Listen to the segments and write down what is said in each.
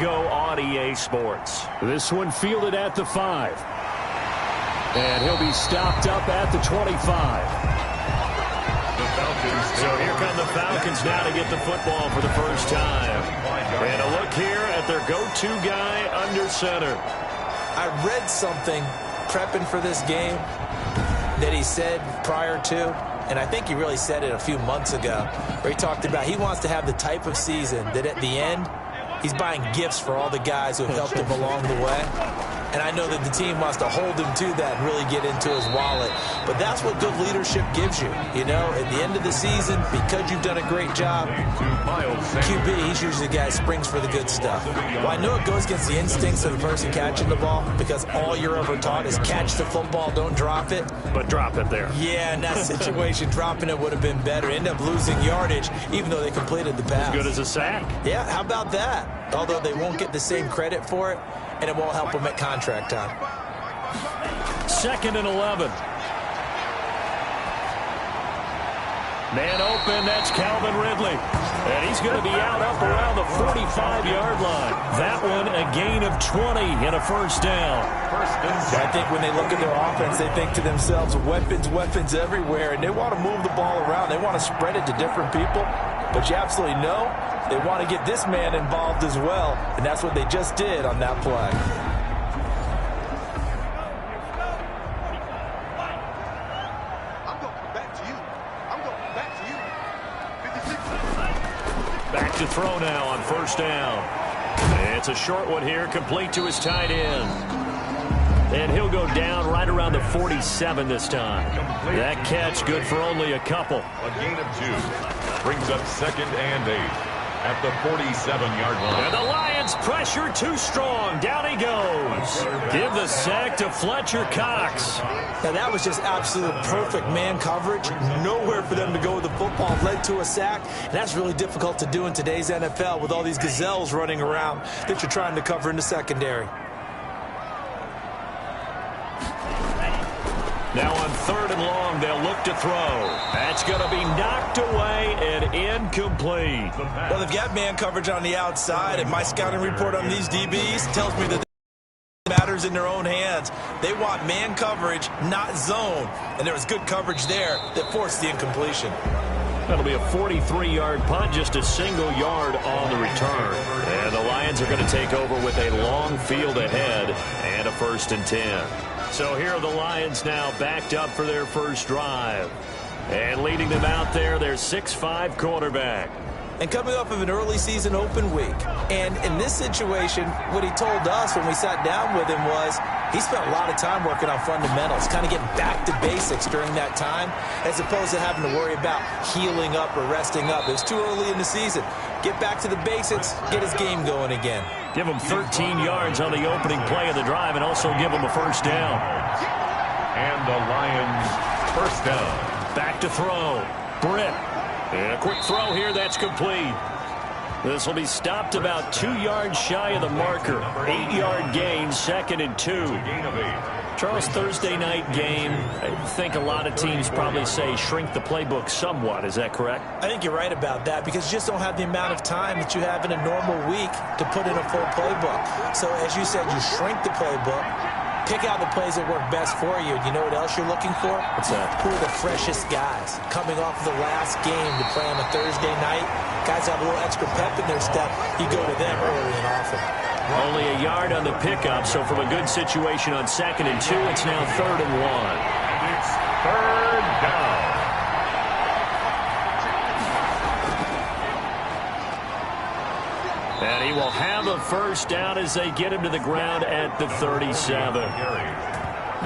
go on EA Sports. This one fielded at the 5. And he'll be stopped up at the 25. So here come the Falcons now to get the football for the first time. And a look here at their go-to guy under center. I read something prepping for this game that he said prior to, and I think he really said it a few months ago, where he talked about he wants to have the type of season that at the end, he's buying gifts for all the guys who have helped him along the way. And I know that the team wants to hold him to that and really get into his wallet. But that's what good leadership gives you. You know, at the end of the season, because you've done a great job, QB, he's usually the guy who springs for the good stuff. Well, I know it goes against the instincts of the person catching the ball because all you're ever taught is catch the football, don't drop it. But drop it there. Yeah, in that situation, dropping it would have been better. End up losing yardage, even though they completed the pass. As good as a sack. Yeah, how about that? Although they won't get the same credit for it, and it won't help them at contract time. 2nd and 11. Man open, that's Calvin Ridley. And he's going to be out up around the 45-yard line. That one a gain of 20 and a first down. I think when they look at their offense, they think to themselves, weapons, weapons everywhere, and they want to move the ball around. They want to spread it to different people. But you absolutely know they want to get this man involved as well, and that's what they just did on that play. Back to throw now on first down. It's a short one here, complete to his tight end. And he'll go down right around the 47 this time. That catch good for only a couple. A gain of 2. Brings up 2nd and 8 at the 47-yard line. And the Lions pressure too strong. Down he goes. Give the sack to Fletcher Cox. Now, that was just absolute perfect man coverage. Nowhere for them to go with the football. Led to a sack. And that's really difficult to do in today's NFL with all these gazelles running around that you're trying to cover in the secondary. Now on 3rd and long, they'll look to throw. That's going to be knocked away and incomplete. Well, they've got man coverage on the outside, and my scouting report on these DBs tells me that matters in their own hands. They want man coverage, not zone. And there was good coverage there that forced the incompletion. That'll be a 43-yard punt, just a single yard on the return. And the Lions are going to take over with a long field ahead and a 1st and 10. So here are the Lions now backed up for their first drive. And leading them out there, their 6'5" quarterback. And coming off of an early season open week. And in this situation, what he told us when we sat down with him was he spent a lot of time working on fundamentals, kind of getting back to basics during that time, as opposed to having to worry about healing up or resting up. It was too early in the season. Get back to the basics, get his game going again. Give him 13 yards on the opening play of the drive and also give him a first down. And the Lions first down. Back to throw. Britt. And a quick throw here that's complete. This will be stopped about 2 yards shy of the marker. 8-yard gain, 2nd and 2. Charles, Thursday night game, I think a lot of teams probably say shrink the playbook somewhat. Is that correct? I think you're right about that because you just don't have the amount of time that you have in a normal week to put in a full playbook. So as you said, you shrink the playbook, pick out the plays that work best for you. You know what else you're looking for? What's that? Who are the freshest guys coming off of the last game to play on a Thursday night? Guys have a little extra pep in their step. You go to them early and often. Only a yard on the pickup, so from a good situation on 2nd and 2, it's now 3rd and 1. It's 3rd down. And he will have a first down as they get him to the ground at the 37.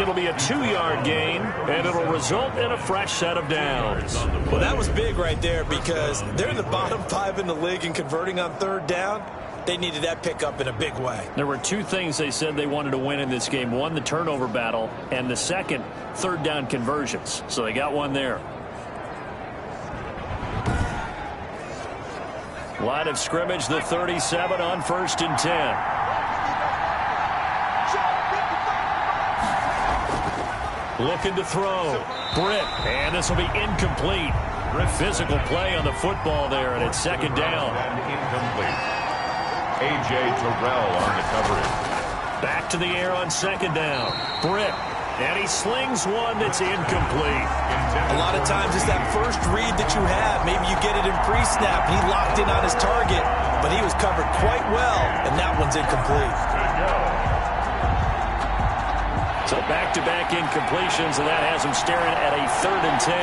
It'll be a 2-yard gain, and it'll result in a fresh set of downs. Well, that was big right there because they're in the bottom 5 in the league in converting on 3rd down. They needed that pickup in a big way. There were 2 things they said they wanted to win in this game. One, the turnover battle, and the second, 3rd down conversions. So they got one there. Line of scrimmage, the 37 on 1st and 10. Looking to throw. Britt. And this will be incomplete. Physical play on the football there, and it's 2nd down. And incomplete. A.J. Terrell on the coverage. Back to the air on second down. Britt. And he slings one that's incomplete. A lot of times it's that first read that you have. Maybe you get it in pre-snap, and he locked in on his target, but he was covered quite well, and that one's incomplete. So back-to-back incompletions, and that has him staring at a 3rd and 10.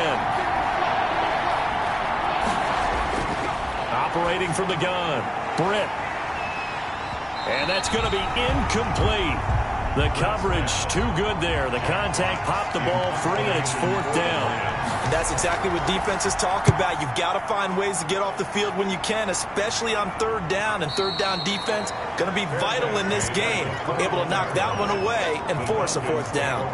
Operating from the gun, Britt. And that's going to be incomplete. The coverage too good there. The contact popped the ball free, and it's 4th down. And that's exactly what defenses talk about. You've got to find ways to get off the field when you can, especially on 3rd down. And 3rd down defense going to be vital in this game. Able to knock that one away and force a 4th down.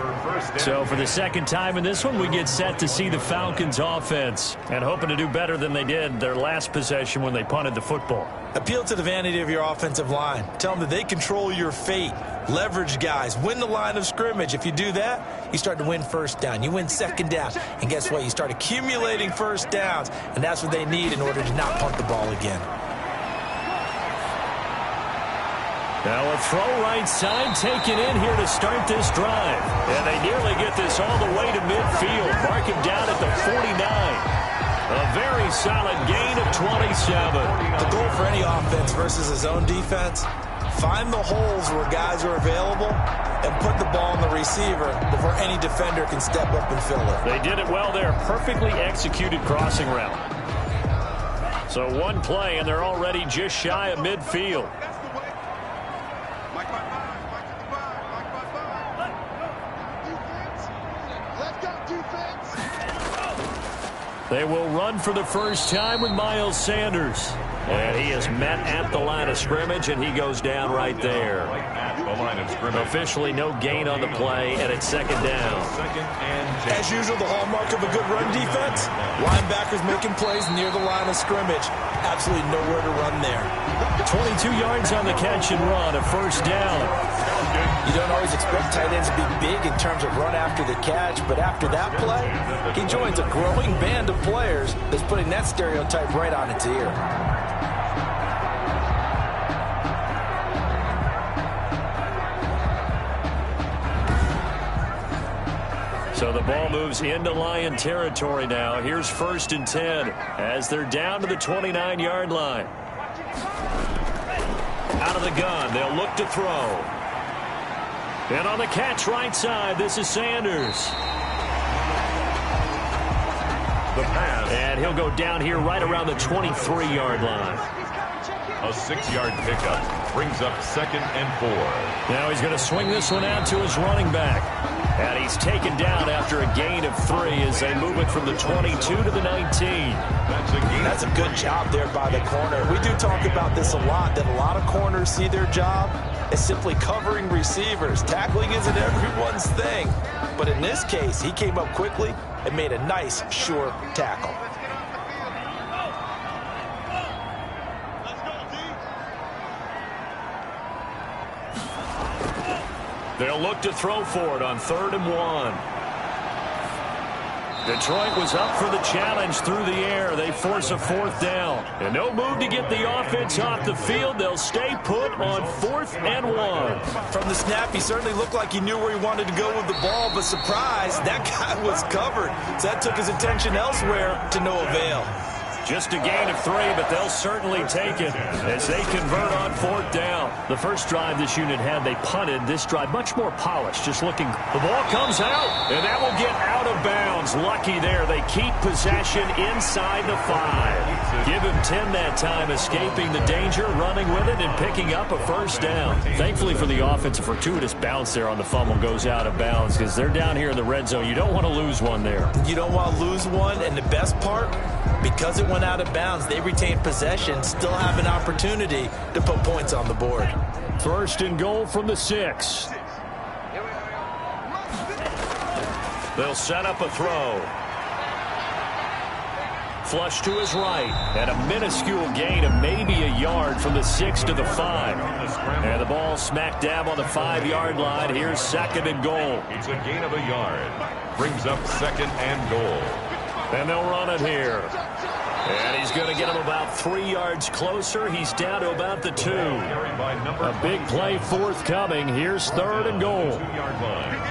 So for the second time in this one, we get set to see the Falcons offense and hoping to do better than they did their last possession when they punted the football. Appeal to the vanity of your offensive line. Tell them that they control your fate. Leverage guys. Win the line of scrimmage. If you do that, you start to win 1st down. You win 2nd down. And guess what? You start accumulating 1st downs. And that's what they need in order to not punt the ball again. Now a throw right side taken in here to start this drive. And they nearly get this all the way to midfield. Mark him down at the 49. A very solid gain of 27. The goal for any offense versus his own defense, find the holes where guys are available and put the ball on the receiver before any defender can step up and fill it. They did it well there. Perfectly executed crossing route. So one play, and they're already just shy of midfield. They will run for the first time with Miles Sanders. And he is met at the line of scrimmage, and he goes down right there. Officially no gain on the play, and it's 2nd down. As usual, the hallmark of a good run defense, linebackers making plays near the line of scrimmage. Absolutely nowhere to run there. 22 yards on the catch and run, a 1st down. You don't always expect tight ends to be big in terms of run after the catch, but after that play, he joins a growing band of players that's putting that stereotype right on its ear. So the ball moves into Lion territory now. Here's 1st and 10 as they're down to the 29-yard line. Out of the gun, they'll look to throw. And on the catch right side, this is Sanders. The pass. And he'll go down here right around the 23-yard line. A 6-yard pickup brings up 2nd and 4. Now he's going to swing this one out to his running back. And he's taken down after a gain of 3 as they move it from the 22 to the 19. That's a good job there by the corner. We do talk about this a lot, that a lot of corners see their job as simply covering receivers. Tackling isn't everyone's thing. But in this case, he came up quickly and made a nice, sure tackle. They'll look to throw for it on 3rd and 1. Detroit was up for the challenge through the air. They force a 4th down. And no move to get the offense off the field. They'll stay put on 4th and 1. From the snap, he certainly looked like he knew where he wanted to go with the ball, but surprise, that guy was covered. So that took his attention elsewhere to no avail. Just a gain of 3, but they'll certainly take it as they convert on 4th down. The first drive this unit had, they punted. This drive, much more polished, just looking. The ball comes out, and that will get out of bounds. Lucky there. They keep possession inside the 5. Give him 10 that time, escaping the danger, running with it, and picking up a 1st down. Thankfully for the offense, a fortuitous bounce there on the fumble goes out of bounds because they're down here in the red zone. You don't want to lose one there. You don't want to lose one, and the best part, because it went out of bounds, they retain possession, still have an opportunity to put points on the board. 1st and goal from the 6. They'll set up a throw. Flush to his right, and a minuscule gain of maybe a yard from the 6 to the 5. And the ball smack dab on the 5-yard line. Here's 2nd and goal. It's a gain of a yard. Brings up 2nd and goal. And they'll run it here. And he's going to get him about 3 yards closer. He's down to about the 2. A big play forthcoming. Here's 3rd and goal. 2-yard line.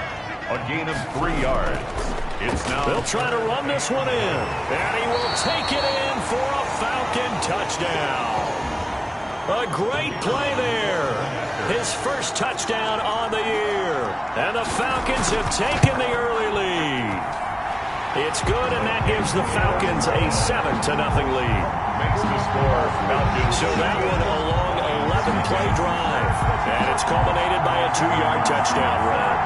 A gain of 3 yards. It's now. They'll try to run this one in. And he will take it in for a Falcon touchdown. A great play there. His first touchdown on the year. And the Falcons have taken the early lead. It's good, and that gives the Falcons a 7-0 lead. Makes the score Falcons. So that one a long 11-play drive. And it's culminated by a 2-yard touchdown run.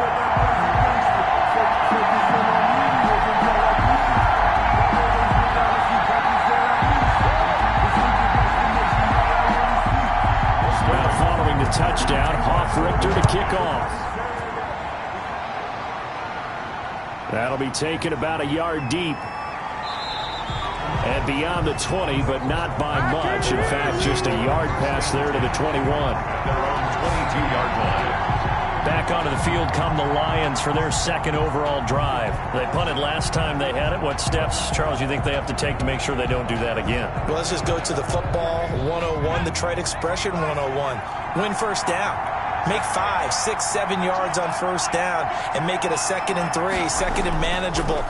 Now following the touchdown, Hoff-Richter to kick off. That'll be taken about a yard deep. And beyond the 20, but not by much. In fact, just a yard pass there to the 21. At their own 22-yard line. Back onto the field come the Lions for their 2nd overall drive. They punted last time they had it. What steps, Charles, you think they have to take to make sure they don't do that again? Well, let's just go to the football 101, the trade expression 101. Win first down. Make 5, 6, 7 yards on first down and make it a 2nd and 3, 2nd and manageable.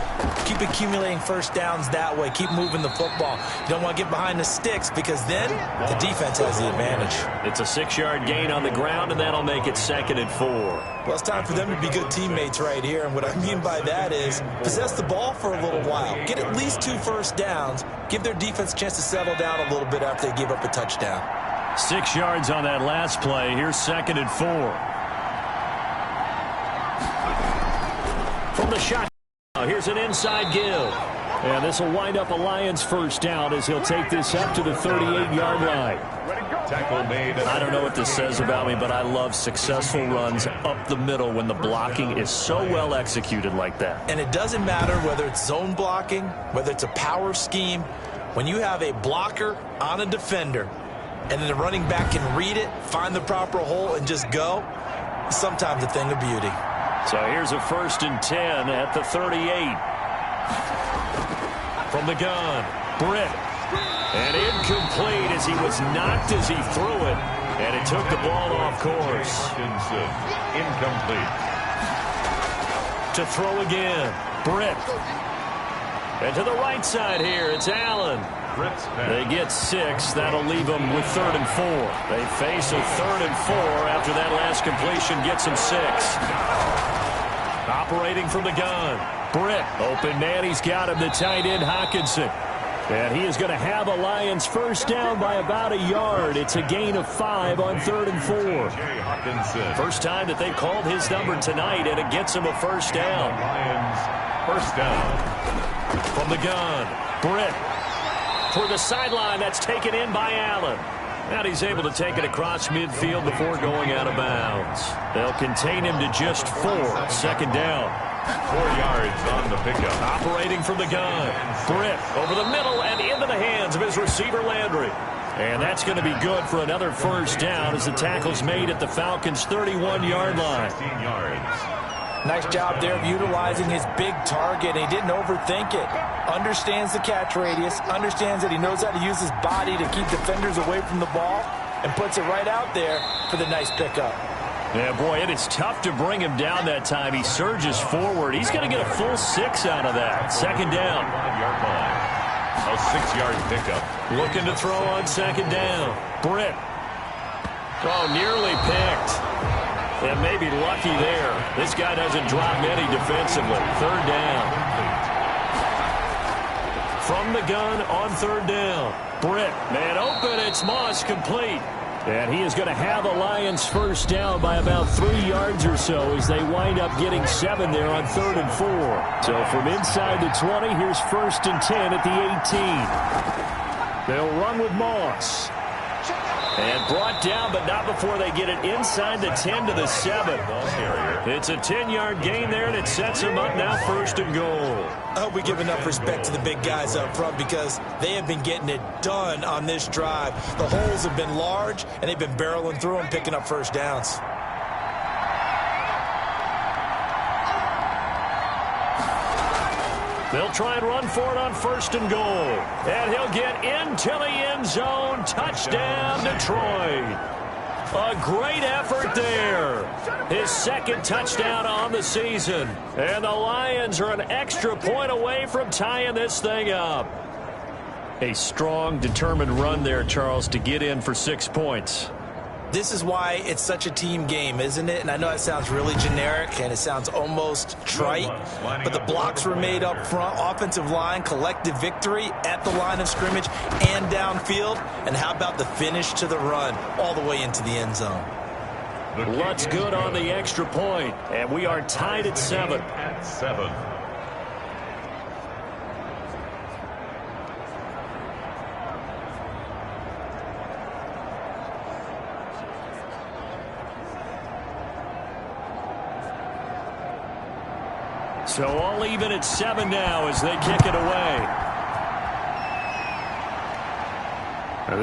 Keep accumulating first downs that way. Keep moving the football. You don't want to get behind the sticks because then the defense has the advantage. It's a 6-yard gain on the ground, and that'll make it 2nd and 4. Well, it's time for them to be good teammates right here. And what I mean by that is possess the ball for a little while. Get at least 2 first downs. Give their defense a chance to settle down a little bit after they give up a touchdown. 6 yards on that last play. Here's 2nd and 4. From the shot, here's an inside give. And this will wind up a Lions first down as he'll take this up to the 38-yard line. Tackle made. I don't know what this says about me, but I love successful runs up the middle when the blocking is so well executed like that. And it doesn't matter whether it's zone blocking, whether it's a power scheme. When you have a blocker on a defender, and then the running back can read it, find the proper hole, and just go, sometimes a thing of beauty. So here's a 1st and 10 at the 38. From the gun, Britt. And incomplete as he was knocked as he threw it. And it took the ball off course. Incomplete. To throw again, Britt. And to the right side here, it's Allen. They get 6. That'll leave them with 3rd and 4. They face a 3rd and 4 after that last completion gets them 6. Operating from the gun. Britt. Open man. He's got him. The tight end, Hawkinson. And he is going to have a Lions first down by about a yard. It's a gain of 5 on 3rd and 4. First time that they've called his number tonight, and it gets him a first down. Lions first down. From the gun, Britt. For the sideline, that's taken in by Allen. And he's able to take it across midfield before going out of bounds. They'll contain him to just 4. 2nd down. 4 yards on the pickup. Operating from the gun. Britt over the middle and into the hands of his receiver, Landry. And that's going to be good for another first down as the tackle's made at the Falcons' 31-yard line. 16 yards. Nice job there of utilizing his big target. He didn't overthink it. Understands the catch radius. Understands that he knows how to use his body to keep defenders away from the ball. And puts it right out there for the nice pickup. Yeah, boy, it is tough to bring him down that time. He surges forward. He's going to get a full 6 out of that. 2nd down. 5-yard line. A 6-yard pickup. Looking to throw on 2nd down. Britt. Oh, nearly picked. And maybe lucky there. This guy doesn't drop many defensively. 3rd down. From the gun on 3rd down. Britt. Man open. It's Moss complete. And he is going to have a Lions first down by about 3 yards or so as they wind up getting 7 there on 3rd and 4. So from inside the 20, here's 1st and 10 at the 18. They'll run with Moss. And brought down, but not before they get it inside the 10 to the 7. It's a 10-yard gain there, and it sets them up now 1st and goal. I hope we give enough respect to the big guys up front because they have been getting it done on this drive. The holes have been large, and they've been barreling through them, picking up first downs. They'll try and run for it on 1st and goal. And he'll get into the end zone. Touchdown, Detroit. A great effort there. His 2nd touchdown on the season. And the Lions are an extra point away from tying this thing up. A strong, determined run there, Charles, to get in for 6 points. This is why it's such a team game, isn't it? And I know it sounds really generic and it sounds almost trite, but the blocks were made up front, offensive line, collective victory at the line of scrimmage and downfield. And how about the finish to the run all the way into the end zone? Lutt's good on the extra point, and we are tied at 7. So all even at 7 now as they kick it away.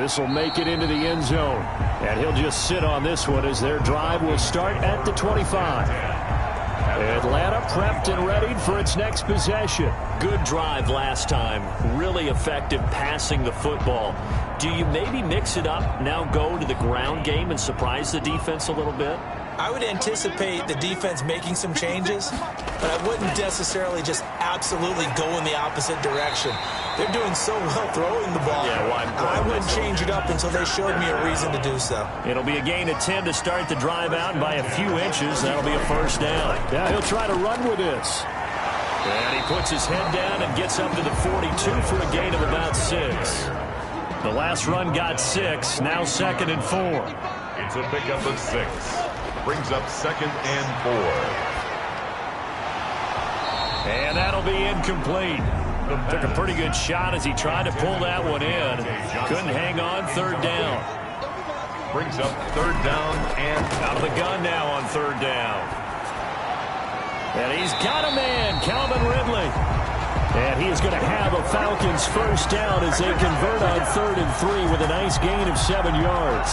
This will make it into the end zone. And he'll just sit on this one as their drive will start at the 25. Atlanta prepped and ready for its next possession. Good drive last time. Really effective passing the football. Do you maybe mix it up, now go to the ground game and surprise the defense a little bit? I would anticipate the defense making some changes, but I wouldn't necessarily just absolutely go in the opposite direction. They're doing so well throwing the ball. Yeah, I wouldn't change it up until they showed me a reason to do so. It'll be a gain of 10 to start the drive out by a few inches. That'll be a 1st down. Yeah, he'll try to run with this. And he puts his head down and gets up to the 42 for a gain of about 6. The last run got 6, now 2nd and 4. It's a pickup of 6. Brings up 2nd and 4. And that'll be incomplete. Took a pretty good shot as he tried to pull that one in. Couldn't hang on. 3rd down. Brings up 3rd down and out of the gun now on 3rd down. And he's got a man, Calvin Ridley. And he is going to have a Falcons 1st down as they convert on 3rd and 3 with a nice gain of 7 yards.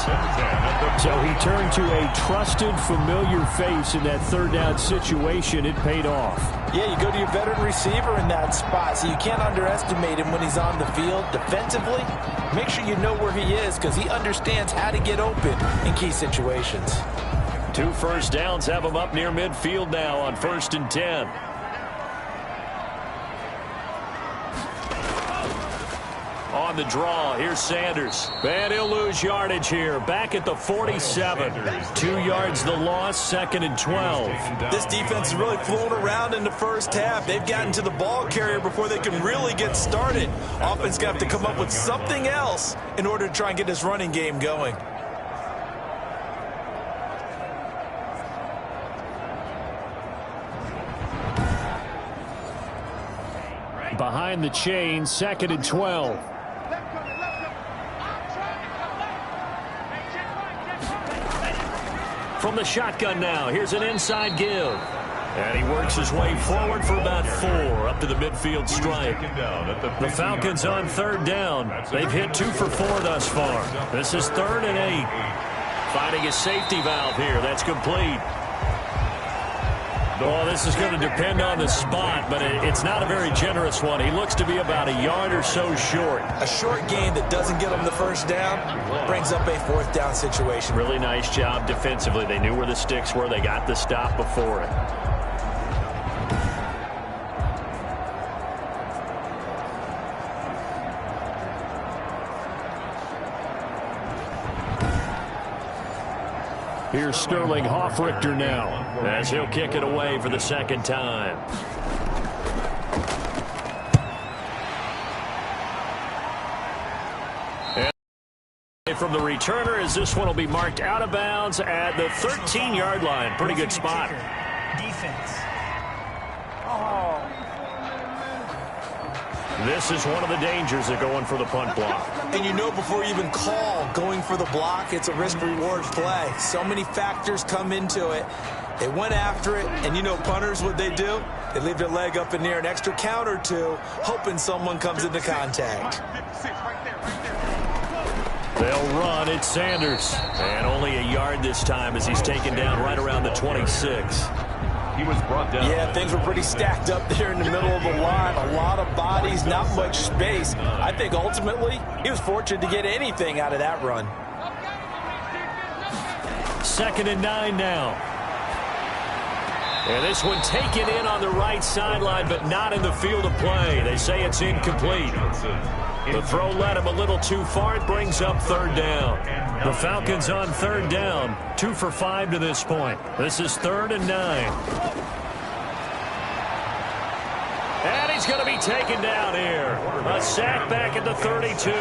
So he turned to a trusted, familiar face in that 3rd down situation. It paid off. Yeah, you go to your veteran receiver in that spot, so you can't underestimate him when he's on the field. Defensively, make sure you know where he is because he understands how to get open in key situations. 2 1st downs have him up near midfield now on 1st and 10. On the draw, here's Sanders. And he'll lose yardage here. Back at the 47. 2 yards the loss, 2nd and 12. This defense is really flown around in the first half. They've gotten to the ball carrier before they can really get started. Offense got to come up with something else in order to try and get this running game going. Behind the chain, 2nd and 12. From the shotgun now, here's an inside give. And he works his way forward for about 4 up to the midfield stripe. The Falcons on 3rd down. They've hit 2 for 4 thus far. This is 3rd and 8. Finding a safety valve here. That's complete. Well, this is going to depend on the spot, but it's not a very generous one. He looks to be about a yard or so short. A short gain that doesn't get him the 1st down brings up a 4th down situation. Really nice job defensively. They knew where the sticks were. They got the stop before it. Here's Sterling Hoffrichter now, as he'll kick it away for the 2nd time. And from the returner, as this one will be marked out of bounds at the 13-yard line. Pretty good spot. Defense. This is one of the dangers of going for the punt block. And you know before you even call going for the block, it's a risk-reward play. So many factors come into it. They went after it, and you know punters, what they do? They leave their leg up in the air an extra count or 2, hoping someone comes into contact. They'll run. It's Sanders. And only a yard this time as he's taken down right around the 26. He was brought down. Yeah, things were pretty stacked up there in the middle of the line. A lot of bodies, not much space. I think ultimately he was fortunate to get anything out of that run. 2nd and 9 now. And this one taken in on the right sideline, but not in the field of play. They say it's incomplete. The throw led him a little too far. It brings up 3rd down. The Falcons on 3rd down. 2 for 5 to this point. This is 3rd and 9. And he's going to be taken down here. A sack back at the 32.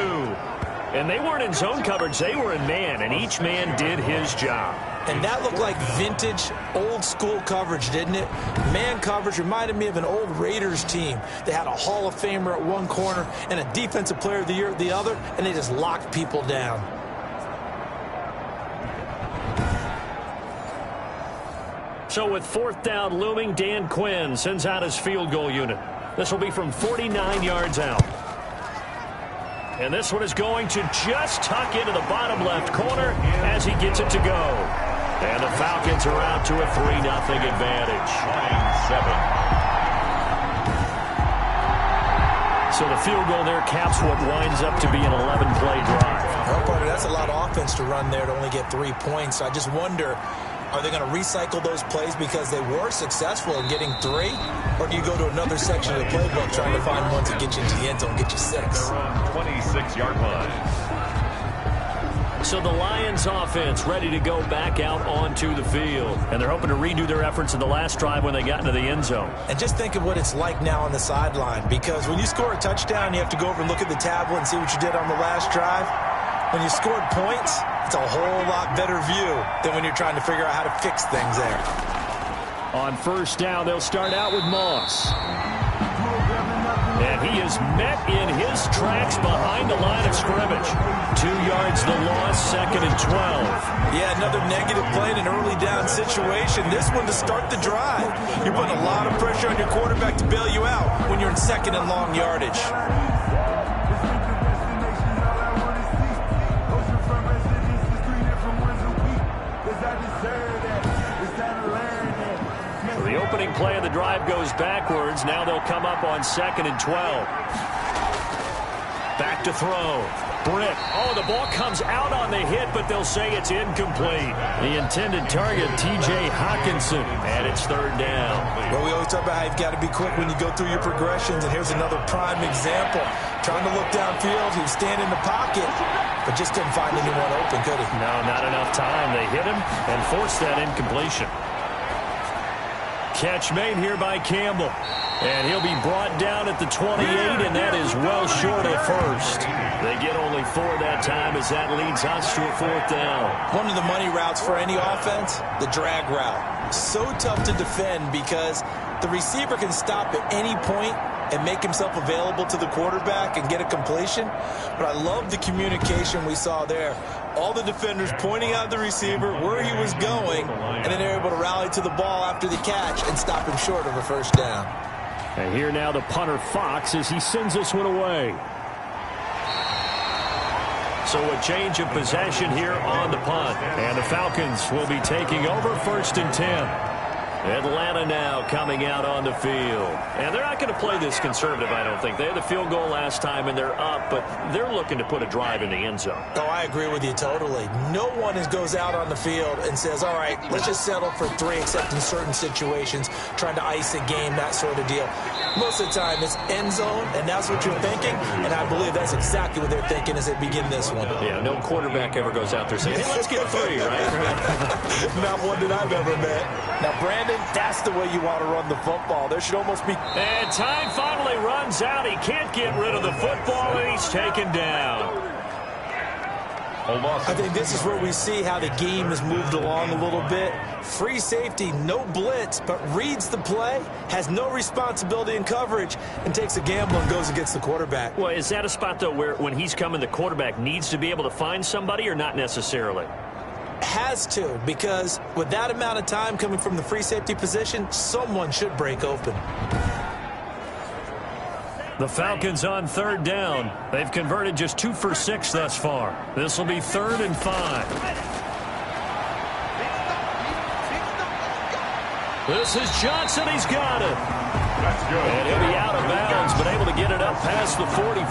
And they weren't in zone coverage. They were in man, and each man did his job. And that looked like vintage, old-school coverage, didn't it? Man coverage reminded me of an old Raiders team. They had a Hall of Famer at one corner and a Defensive Player of the Year at the other, and they just locked people down. So with 4th down looming, Dan Quinn sends out his field goal unit. This will be from 49 yards out. And this one is going to just tuck into the bottom left corner as he gets it to go. And the Falcons are out to a 3-0 advantage. 9-7. So the field goal there caps what winds up to be an 11-play drive. Well, partner, that's a lot of offense to run there to only get 3 points. I just wonder, are they going to recycle those plays because they were successful in getting 3? Or do you go to another section of the playbook trying to find ones that get you into the end zone, get you 6? 26-yard line. So the Lions offense ready to go back out onto the field. And they're hoping to redo their efforts in the last drive when they got into the end zone. And just think of what it's like now on the sideline. Because when you score a touchdown, you have to go over and look at the tablet and see what you did on the last drive. When you scored points, it's a whole lot better view than when you're trying to figure out how to fix things there. On 1st down, they'll start out with Moss. And he is met in his tracks behind the line of scrimmage. 2 yards the loss, 2nd and 12. Yeah, another negative play in an early down situation. This one to start the drive. You're putting a lot of pressure on your quarterback to bail you out when you're in 2nd and long yardage. The opening play of the drive goes backwards. Now they'll come up on 2nd and 12. Back to throw. Britt. Oh, the ball comes out on the hit, but they'll say it's incomplete. The intended target, T.J. Hawkinson, and it's 3rd down. Well, we always talk about how you've got to be quick when you go through your progressions, and here's another prime example. Trying to look downfield, he was standing in the pocket, but just couldn't find anyone open, could he? No, not enough time. They hit him and forced that incompletion. Catch made here by Campbell. And he'll be brought down at the 28, and that is well short of 1st. They get only 4 that time as that leads us to a 4th down. One of the money routes for any offense, the drag route. So tough to defend because the receiver can stop at any point and make himself available to the quarterback and get a completion. But I love the communication we saw there. All the defenders pointing out the receiver where he was going, and then they're able to rally to the ball after the catch and stop him short of a 1st down. And here now the punter Fox as he sends this one away. So a change of possession here on the punt. And the Falcons will be taking over 1st and 10. Atlanta now coming out on the field. And they're not going to play this conservative, I don't think. They had the field goal last time, and they're up, but they're looking to put a drive in the end zone. Oh, I agree with you totally. No one goes out on the field and says, all right, let's just settle for 3, except in certain situations, trying to ice a game, that sort of deal. Most of the time, it's end zone, and that's what you're thinking, and I believe that's exactly what they're thinking as they begin this one. Yeah, no quarterback ever goes out there saying, hey, let's get 3, right? Not one that I've ever met. Now, Brandon, that's the way you want to run the football. There should almost be... And time finally runs out. He can't get rid of the football, and he's taken down. I think this is where we see how the game has moved along a little bit. Free safety, no blitz, but reads the play, has no responsibility in coverage, and takes a gamble and goes against the quarterback. Well, is that a spot, though, where when he's coming, the quarterback needs to be able to find somebody or not necessarily? Has to, because with that amount of time coming from the free safety position, someone should break open. The Falcons on 3rd down. They've converted just 2 for 6 thus far. This will be 3rd and 5. This is Johnson. He's got it. That's good. And he'll be out of bounds, but able to get it up past the 45.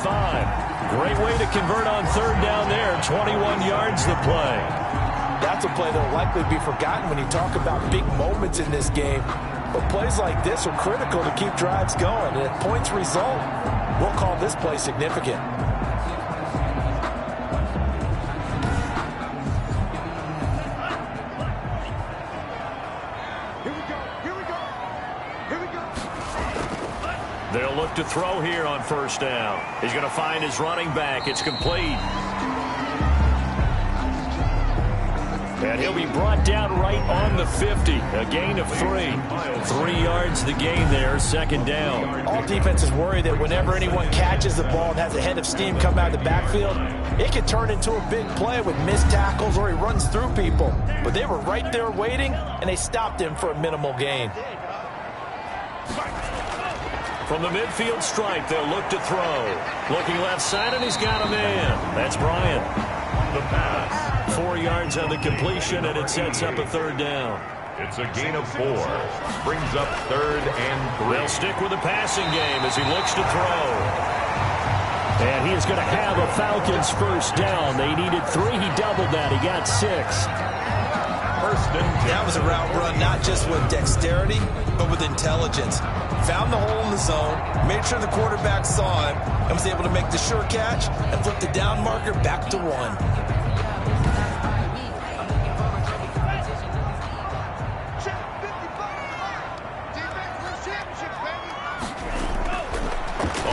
Great way to convert on third down there. 21 yards the play. That's a play that will likely be forgotten when you talk about big moments in this game. But plays like this are critical to keep drives going. And if points result, we'll call this play significant. They'll look to throw here on first down. He's going to find his running back. It's complete. And he'll be brought down right on the 50. A gain of 3. 3 yards the gain there, second down. All defenses worry that whenever anyone catches the ball and has a head of steam come out of the backfield, it can turn into a big play with missed tackles or he runs through people. But they were right there waiting, and they stopped him for a minimal gain. From the midfield stripe, they'll look to throw. Looking left side, and he's got a man. That's Bryant. The pass. 4 yards on the completion, and it sets up a third down. It's a gain of 4. Brings up 3rd and 3. They'll stick with the passing game as he looks to throw. And he is going to have a Falcons first down. They needed 3. He doubled that. He got 6. First and 10. That was a route run not just with dexterity, but with intelligence. Found the hole in the zone, made sure the quarterback saw him, and was able to make the sure catch and flip the down marker back to 1.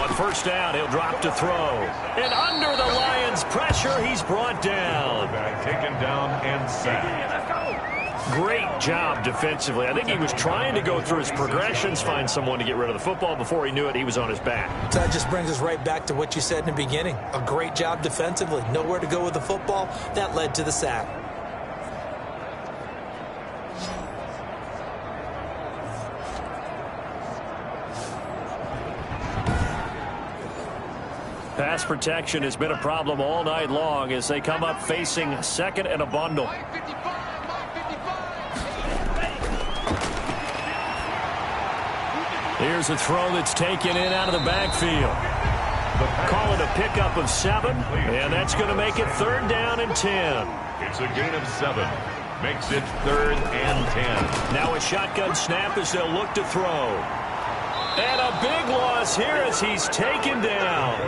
On first down, he'll drop to throw. And under the Lions' pressure, he's brought down. Taken down and sacked. Great job defensively. I think he was trying to go through his progressions, find someone to get rid of the football. Before he knew it, he was on his back. So that just brings us right back to what you said in the beginning. A great job defensively. Nowhere to go with the football. That led to the sack. Pass protection has been a problem all night long as they come up facing second and a bundle. Here's a throw that's taken in out of the backfield. Call it a pickup of 7, and that's going to make it 3rd down and 10. It's a gain of 7. Makes it 3rd and 10. Now a shotgun snap as they'll look to throw. And a big loss here as he's taken down.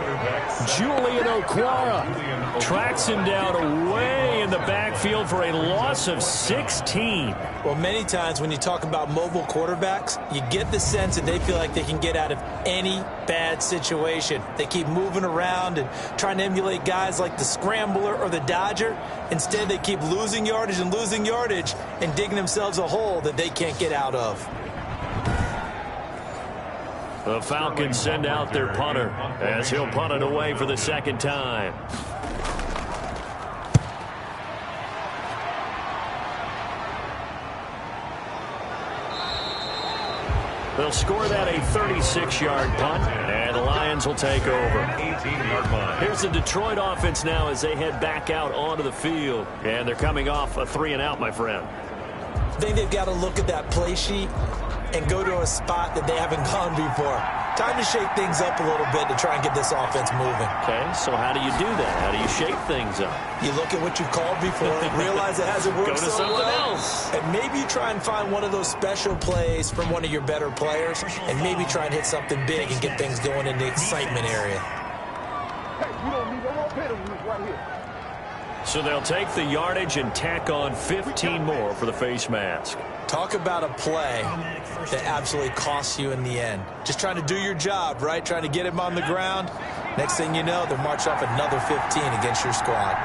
Julian Okwara tracks him down away in the backfield for a loss of 16. Well, many times when you talk about mobile quarterbacks, you get the sense that they feel like they can get out of any bad situation. They keep moving around and trying to emulate guys like the Scrambler or the Dodger. Instead, they keep losing yardage and digging themselves a hole that they can't get out of. The Falcons send out their punter as he'll punt it away for the second time. They'll score that a 36-yard punt, and the Lions will take over. 18-yard line. Here's the Detroit offense now as they head back out onto the field. And they're coming off a 3-and-out, my friend. I think they've got to look at that play sheet and go to a spot that they haven't gone before. Time to shake things up a little bit to try and get this offense moving. Okay, so how do you do that? How do you shake things up? You look at what you've called before, realize it hasn't worked Go to so something well, else. and maybe you try and find one of those special plays from one of your better players, and maybe try and hit something big and get things going in the excitement area. Hey, you don't need no more penalties right here. So they'll take the yardage and tack on 15 more for the face mask. Talk about a play that absolutely costs you in the end. Just trying to do your job, right? Trying to get him on the ground. Next thing you know, they'll march off another 15 against your squad.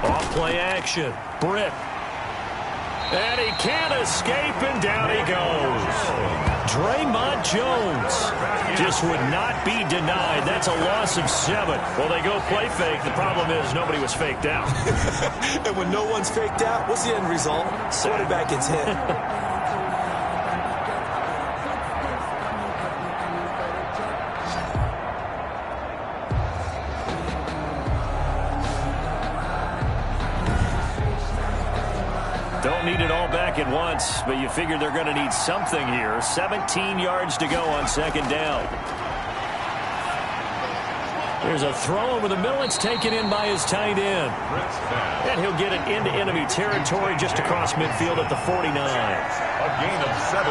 Off play action. Britt. And he can't escape, and down he goes. Draymond Jones just would not be denied. That's a loss of 7. Well, they go play fake. The problem is nobody was faked out. And when no one's faked out, what's the end result? Quarterback gets hit. Don't need it all back at once, but you figure they're going to need something here. 17 yards to go on second down. There's a throw over the middle. It's taken in by his tight end. And he'll get it into enemy territory just across midfield at the 49. A gain of 17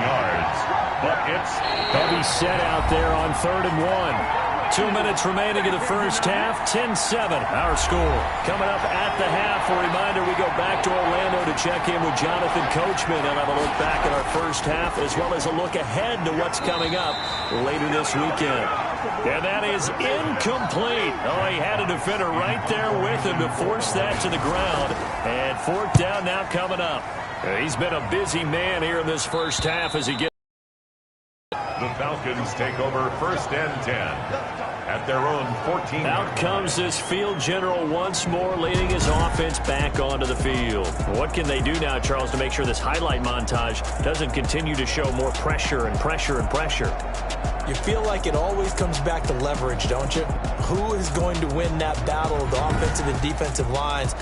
yards. But it's heavy set out there on 3rd and 1. 2 minutes remaining in the first half. 10-7, our score. Coming up at the half, a reminder, we go back to Orlando to check in with Jonathan Coachman and have a look back at our first half, as well as a look ahead to what's coming up later this weekend. And that is incomplete. Oh, he had a defender right there with him to force that to the ground. And 4th down now coming up. He's been a busy man here in this first half as he gets. The Falcons take over 1st and 10 at their own 14. Out comes this field general once more, leading his offense back onto the field. What can they do now, Charles, to make sure this highlight montage doesn't continue to show more pressure and pressure and pressure? You feel like it always comes back to leverage, don't you? Who is going to win that battle of the offensive and defensive lines?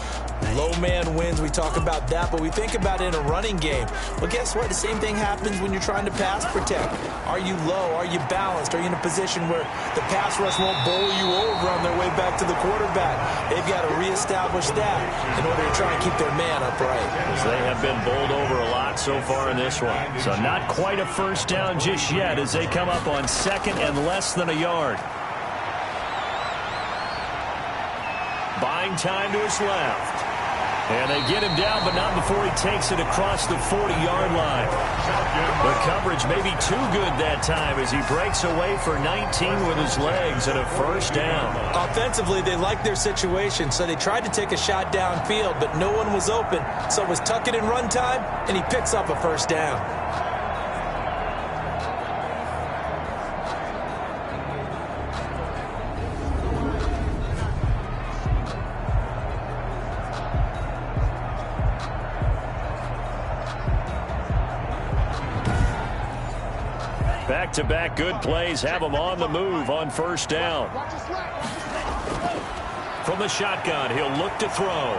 Low man wins. We talk about that, but we think about it in a running game. Well, guess what? The same thing happens when you're trying to pass protect. Are you low? Are you balanced? Are you in a position where the pass rush won't bowl you over on their way back to the quarterback? They've got to reestablish that in order to try and keep their man upright. As they have been bowled over a lot so far in this one. So not quite a first down just yet as they come up on 2nd and less than a yard. Buying time to his left. And they get him down, but not before he takes it across the 40-yard line. The coverage may be too good that time as he breaks away for 19 with his legs and a first down. Offensively, they liked their situation, so they tried to take a shot downfield, but no one was open. So it was tuck it in run time, and he picks up a first down. Back-to-back good plays have him on the move on first down. From the shotgun, he'll look to throw.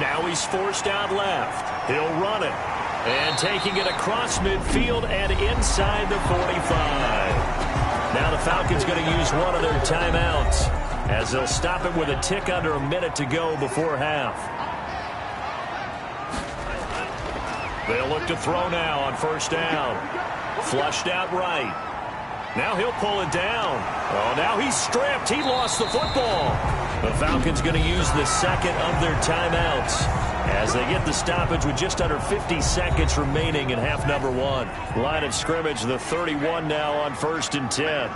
Now he's forced out left. He'll run it. And taking it across midfield and inside the 45. Now the Falcons going to use one of their timeouts as they'll stop it with a tick under a minute to go before half. They'll look to throw now on first down. Flushed out right. Now he'll pull it down. Oh, now he's stripped. He lost the football. The Falcons going to use the second of their timeouts as they get the stoppage with just under 50 seconds remaining in half number 1. Line of scrimmage, the 31 now on 1st and 10.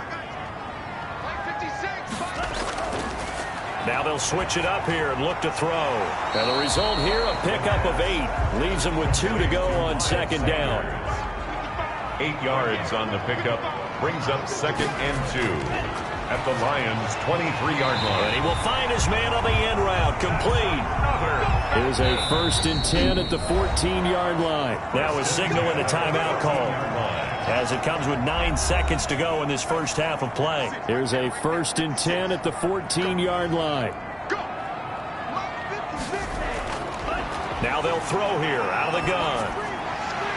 Now they'll switch it up here and look to throw. And the result here, a pickup of 8. Leaves them with 2 to go on 2nd down. 8 yards on the pickup. Brings up 2nd and 2 at the Lions' 23-yard line. And he will find his man on the end route. Complete. Here's a 1st and 10 at the 14-yard line. Now a signal and a timeout call as it comes with 9 seconds to go in this first half of play. Here's a 1st and 10 at the 14-yard line. Now they'll throw here out of the gun.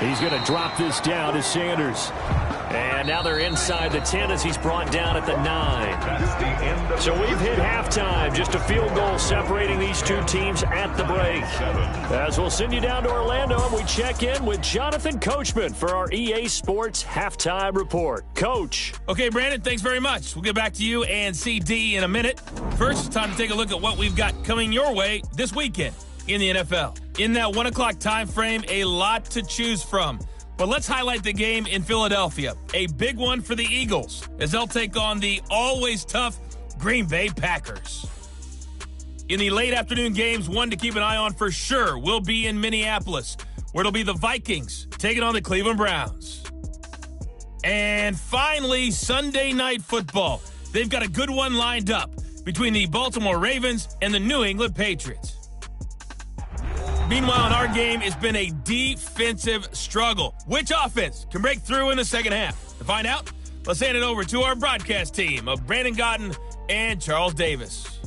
He's going to drop this down to Sanders. And now they're inside the 10 as he's brought down at the 9. So we've hit halftime. Just a field goal separating these two teams at the break. As we'll send you down to Orlando, and we check in with Jonathan Coachman for our EA Sports Halftime Report. Coach. Okay, Brandon, thanks very much. We'll get back to you and CD in a minute. First, it's time to take a look at what we've got coming your way this weekend in the NFL. In that 1 o'clock time frame, a lot to choose from. But let's highlight the game in Philadelphia. A big one for the Eagles as they'll take on the always tough Green Bay Packers. In the late afternoon games, one to keep an eye on for sure will be in Minneapolis, where it'll be the Vikings taking on the Cleveland Browns. And finally, Sunday Night Football. They've got a good one lined up between the Baltimore Ravens and the New England Patriots. Meanwhile, in our game, it's been a defensive struggle. Which offense can break through in the second half? To find out, let's hand it over to our broadcast team of Brandon Gotten and Charles Davis.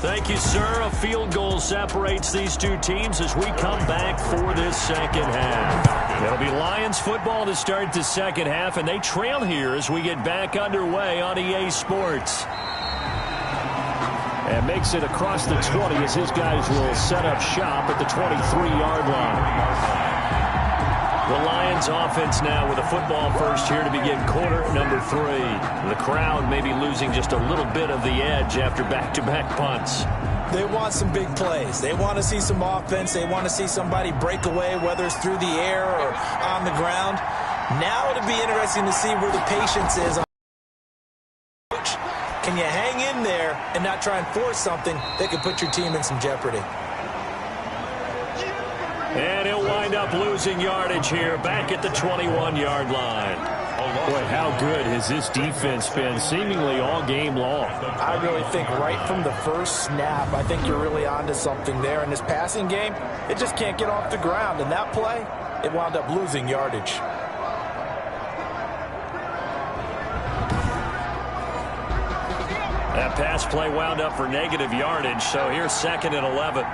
Thank you, sir. A field goal separates these two teams as we come back for this second half. It'll be Lions football to start the second half, and they trail here as we get back underway on EA Sports. And makes it across the 20 as his guys will set up shop at the 23-yard line. The Lions offense now with a football first here to begin quarter number 3. The crowd may be losing just a little bit of the edge after back-to-back punts. They want some big plays. They want to see some offense. They want to see somebody break away, whether it's through the air or on the ground. Now it'll be interesting to see where the patience is. Can you hang in there and not try and force something that could put your team in some jeopardy? And he'll wind up losing yardage here back at the 21-yard line. Boy, how good has this defense been seemingly all game long? I really think right from the first snap, I think you're really onto something there. In this passing game, it just can't get off the ground. And that play, it wound up losing yardage. That pass play wound up for negative yardage, so here's 2nd and 11.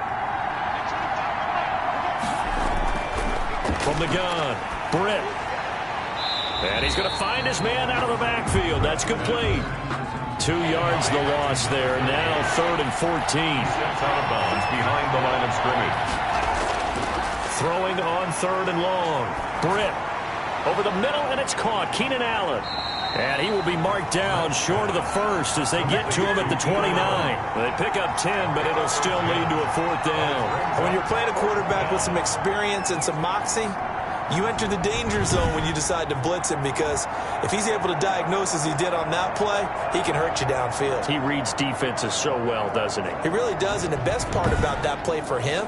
From the gun, Britt. And he's going to find his man out of the backfield. That's complete. 2 yards the loss there. Now 3rd and 14. Steps out of bounds behind the line of scrimmage. Throwing on 3rd and long. Britt over the middle, and it's caught. Keenan Allen. And he will be marked down short of the first as they get to him at the 29. They pick up 10, but it'll still lead to a 4th down. When you're playing a quarterback with some experience and some moxie, you enter the danger zone when you decide to blitz him, because if he's able to diagnose as he did on that play, he can hurt you downfield. He reads defenses so well, doesn't he? He really does, and the best part about that play for him,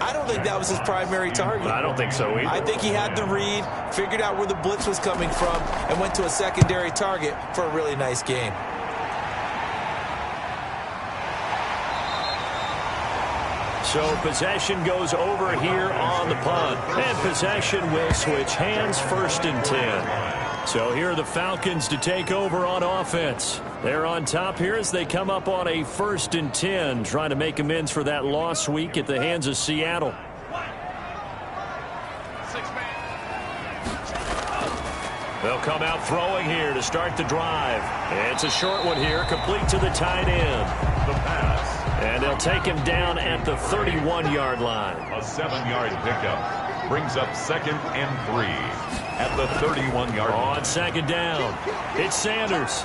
I don't think that was his primary target. I don't think so either. I think he had the read, figured out where the blitz was coming from, and went to a secondary target for a really nice game. So possession goes over here on the punt. And possession will switch hands, 1st and 10. So here are the Falcons to take over on offense. They're on top here as they come up on a 1st and 10, trying to make amends for that loss week at the hands of Seattle. They'll come out throwing here to start the drive. It's a short one here, complete to the tight end. The pass. And they'll take him down at the 31-yard line. A 7-yard pickup brings up 2nd and 3 at the 31-yard line. On 2nd down, it's Sanders.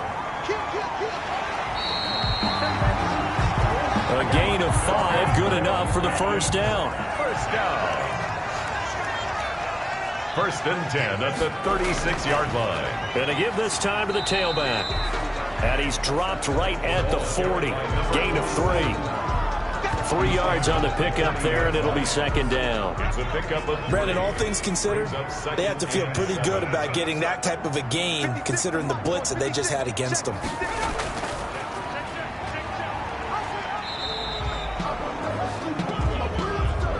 A gain of 5, good enough for the 1st down. 1st down. 1st and 10 at the 36-yard line. And to give this time to the tailback. And he's dropped right at the 40. Gain of 3. 3 yards on the pickup there, and it'll be 2nd down. It's a pickup of 3. Brandon, all things considered, they have to feel pretty good about getting that type of a gain, considering the blitz that they just had against them.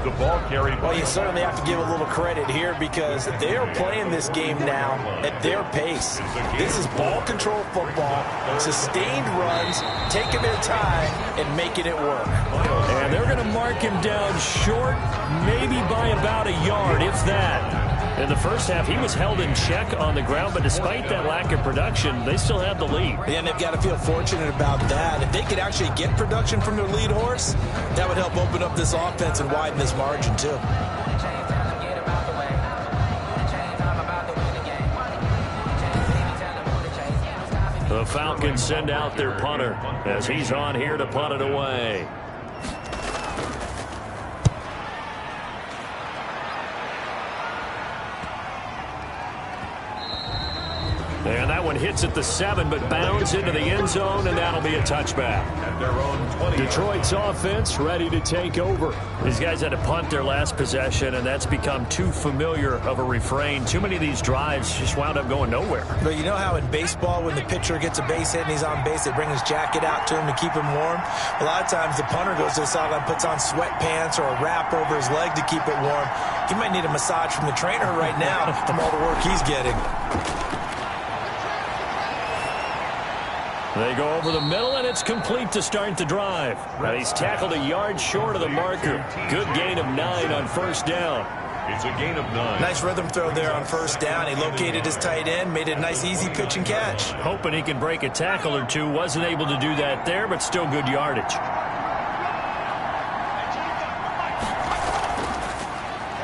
The ball carried. Well, you certainly have to give a little credit here, because they are playing this game now at their pace. This is ball control football, sustained runs, taking their time and making it work. And they're going to mark him down short, maybe by about a yard, if that. In the first half, he was held in check on the ground, but despite that lack of production, they still have the lead. And they've got to feel fortunate about that. If they could actually get production from their lead horse, that would help open up this offense and widen this margin, too. The Falcons send out their punter as he's on here to punt it away. And that one hits at the 7, but bounds into the end zone, and that'll be a touchback. At their own 20. Detroit's offense ready to take over. These guys had to punt their last possession, and that's become too familiar of a refrain. Too many of these drives just wound up going nowhere. But you know how in baseball, when the pitcher gets a base hit and he's on base, they bring his jacket out to him to keep him warm? A lot of times the punter goes to the sideline, puts on sweatpants or a wrap over his leg to keep it warm. He might need a massage from the trainer right now from all the work he's getting. They go over the middle, and it's complete to start the drive. And he's tackled a yard short of the marker. Good gain of 9 on first down. It's a gain of 9. Nice rhythm throw there on first down. He located his tight end, made it a nice, easy pitch and catch. Hoping he can break a tackle or two. Wasn't able to do that there, but still good yardage.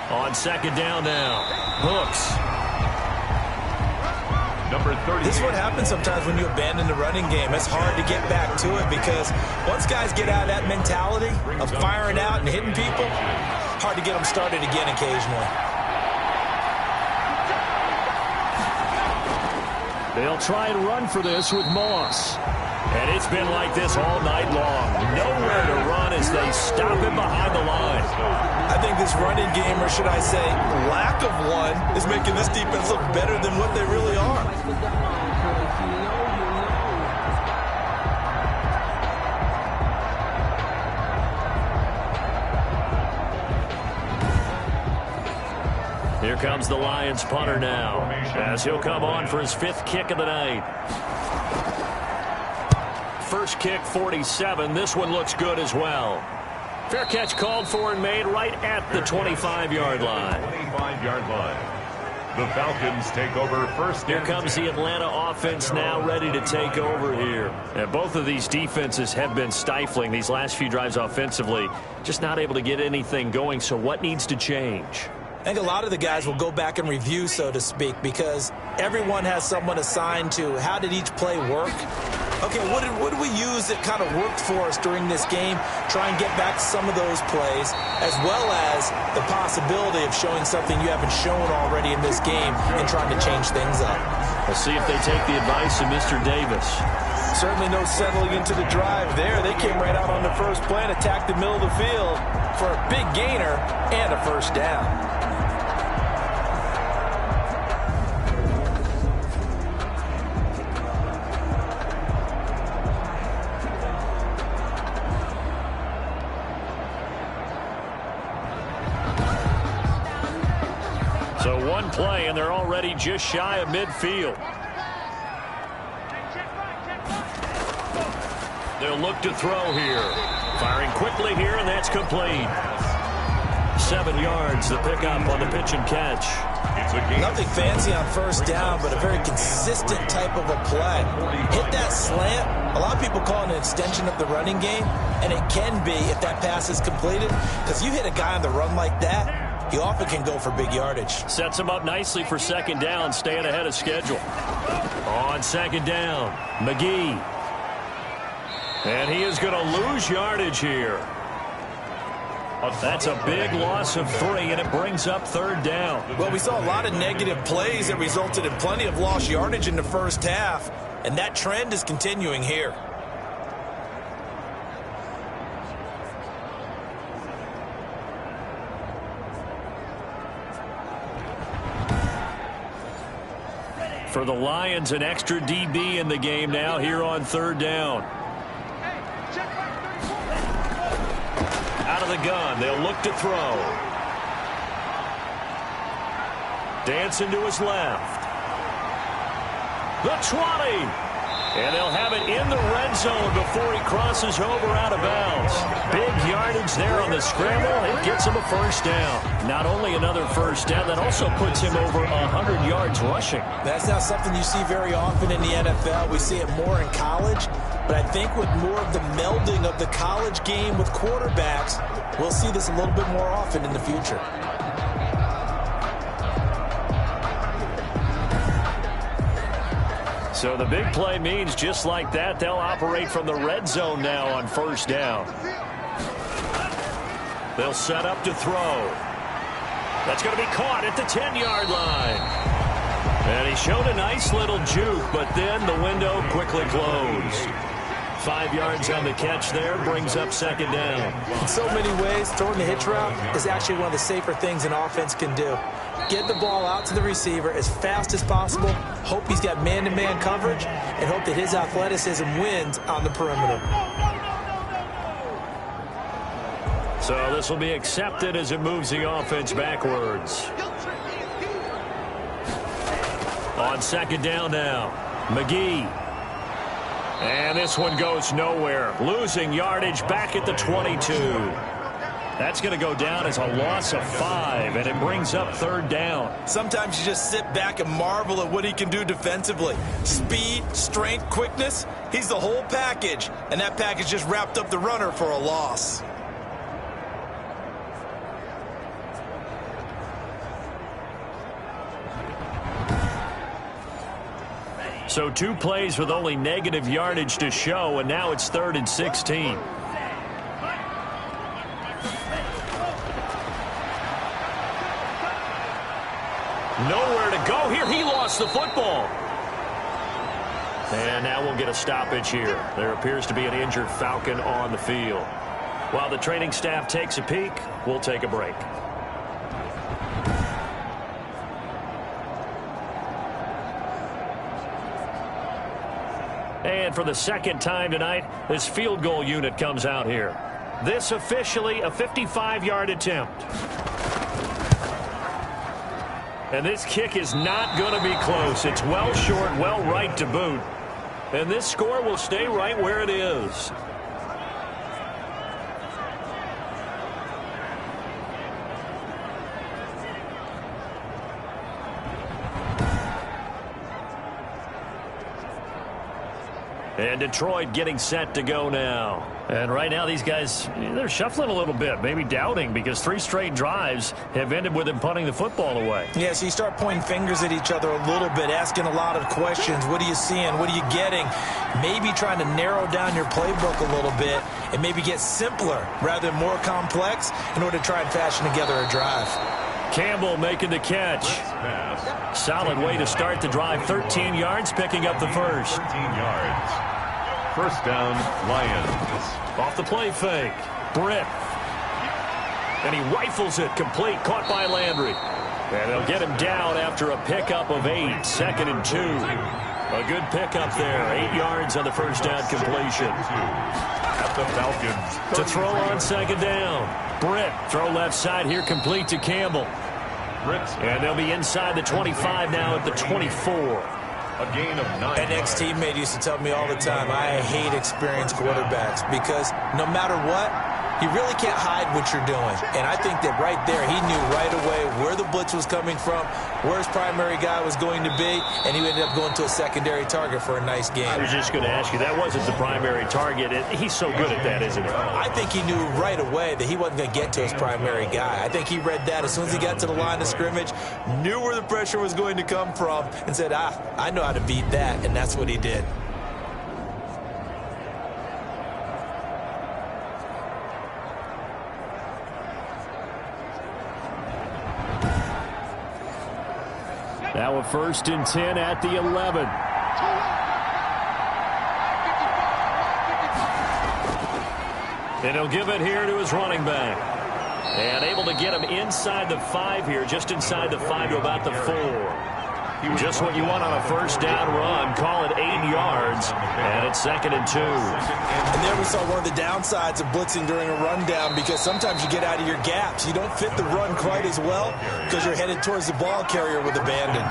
On second down now. Hooks. Number 30. This is what happens sometimes when you abandon the running game. It's hard to get back to it because once guys get out of that mentality of firing out and hitting people, hard to get them started again occasionally. They'll try and run for this with Moss. And it's been like this all night long. Nowhere to run as they stop him behind the line. I think this running game, or should I say lack of one, is making this defense look better than what they really are. Here comes the Lions punter now, as he'll come on for his 5th kick of the night. First kick, 47. This one looks good as well. Fair catch called for and made right at the 25-yard line. 25-yard line. The Falcons take over first. Here comes the Atlanta offense now ready to take over here. And both of these defenses have been stifling these last few drives offensively. Just not able to get anything going, so what needs to change? I think a lot of the guys will go back and review, so to speak, because everyone has someone assigned to how did each play work. Okay, what did we use that kind of worked for us during this game? Try and get back to some of those plays, as well as the possibility of showing something you haven't shown already in this game and trying to change things up. We'll see if they take the advice of Mr. Davis. Certainly no settling into the drive there. They came right out on the first play and attacked the middle of the field for a big gainer and a first down. So one play, and they're already just shy of midfield. They'll look to throw here. Firing quickly here, and that's complete. 7 yards, the pickup on the pitch and catch. Nothing fancy on first down, but a very consistent type of a play. Hit that slant. A lot of people call it an extension of the running game, and it can be if that pass is completed, because you hit a guy on the run like that, he often can go for big yardage. Sets him up nicely for second down, staying ahead of schedule. On second down, McGee. And he is going to lose yardage here. That's a big loss of 3, and it brings up third down. Well, we saw a lot of negative plays that resulted in plenty of lost yardage in the first half, and that trend is continuing here. For the Lions, an extra DB in the game now here on third down. Out of the gun, they'll look to throw. Dancing to his left. The 20. And they'll have it in the red zone before he crosses over out of bounds. Big yardage there on the scramble. It gets him a first down. Not only another first down, that also puts him over 100 yards rushing. That's not something you see very often in the NFL. We see it more in college. But I think with more of the melding of the college game with quarterbacks, we'll see this a little bit more often in the future. So the big play means just like that, they'll operate from the red zone now on first down. They'll set up to throw. That's going to be caught at the 10-yard line. And he showed a nice little juke, but then the window quickly closed. 5 yards on the catch there, brings up second down. In so many ways, throwing the hitch route is actually one of the safer things an offense can do. Get the ball out to the receiver as fast as possible, hope he's got man-to-man coverage, and hope that his athleticism wins on the perimeter. So this will be accepted as it moves the offense backwards. On second down now, McGee. And this one goes nowhere. Losing yardage back at the 22. That's going to go down as a loss of 5, and it brings up 3rd down. Sometimes you just sit back and marvel at what he can do defensively. Speed, strength, quickness, he's the whole package. And that package just wrapped up the runner for a loss. So 2 plays with only negative yardage to show, and now it's 3rd and 16. Nowhere to go here. He lost the football. And now we'll get a stoppage here. There appears to be an injured Falcon on the field. While the training staff takes a peek, we'll take a break. And for the second time tonight, this field goal unit comes out here. This officially a 55-yard attempt. And this kick is not going to be close. It's well short, well right to boot. And this score will stay right where it is. And Detroit getting set to go now. And right now these guys, they're shuffling a little bit, maybe doubting, because 3 straight drives have ended with them punting the football away. Yeah, so you start pointing fingers at each other a little bit, asking a lot of questions. What are you seeing? What are you getting? Maybe trying to narrow down your playbook a little bit and maybe get simpler rather than more complex in order to try and fashion together a drive. Campbell making the catch. Solid way to start the drive. 13 yards, picking up the first. 13 yards. First down, Lions. Off the play fake. Britt. And he rifles it complete. Caught by Landry. And they'll get him down after a pickup of 8. 2nd and 2. A good pickup there. 8 yards on the first down completion. At the Falcons. To throw on 2nd down. Britt. Throw left side here, complete to Campbell. And they'll be inside the 25 now at the 24. A gain of 9. An ex-teammate used to tell me all the time, I hate experienced quarterbacks because no matter what, you really can't hide what you're doing. And I think that right there, he knew right away where the blitz was coming from, where his primary guy was going to be, and he ended up going to a secondary target for a nice game. I was just going to ask you, that wasn't the primary target. He's so good at that, isn't he? I think he knew right away that he wasn't going to get to his primary guy. I think he read that as soon as he got to the line of scrimmage, knew where the pressure was going to come from, and said, I know how to beat that, and that's what he did. Now a 1st and 10 at the 11. And he'll give it here to his running back. And able to get him inside the 5 here, just inside the 5 to about the 4. Just what you want on a first down run. Call it 8 yards. And it's 2nd and 2. And there we saw one of the downsides of blitzing during a rundown because sometimes you get out of your gaps. You don't fit the run quite as well because you're headed towards the ball carrier with abandon.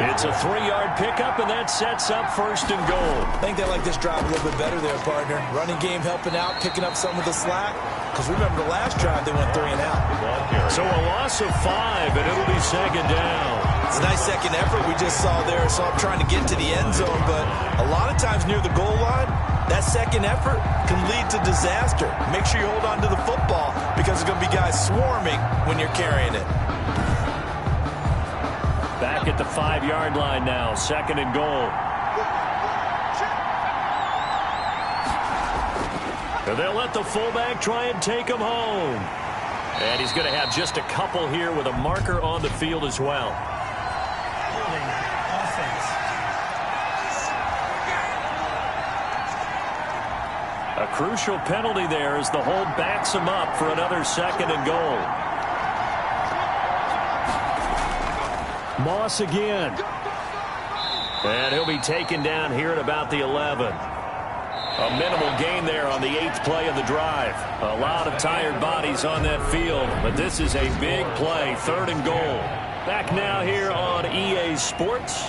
It's a 3-yard pickup, and that sets up 1st and goal. I think they like this drive a little bit better there, partner. Running game helping out, picking up some of the slack. Because remember the last drive, they went 3 and out. So a loss of 5, and it'll be 2nd down. It's a nice second effort we just saw there. So I'm trying to get to the end zone, but a lot of times near the goal line, that second effort can lead to disaster. Make sure you hold on to the football because there's going to be guys swarming when you're carrying it. Back at the 5-yard line now, 2nd and goal. And they'll let the fullback try and take him home. And he's going to have just a couple here with a marker on the field as well. A crucial penalty there as the hold backs him up for another 2nd and goal. Moss again. And he'll be taken down here at about the 11. A minimal gain there on the 8th play of the drive. A lot of tired bodies on that field, but this is a big play, 3rd and goal. Back now here on EA Sports.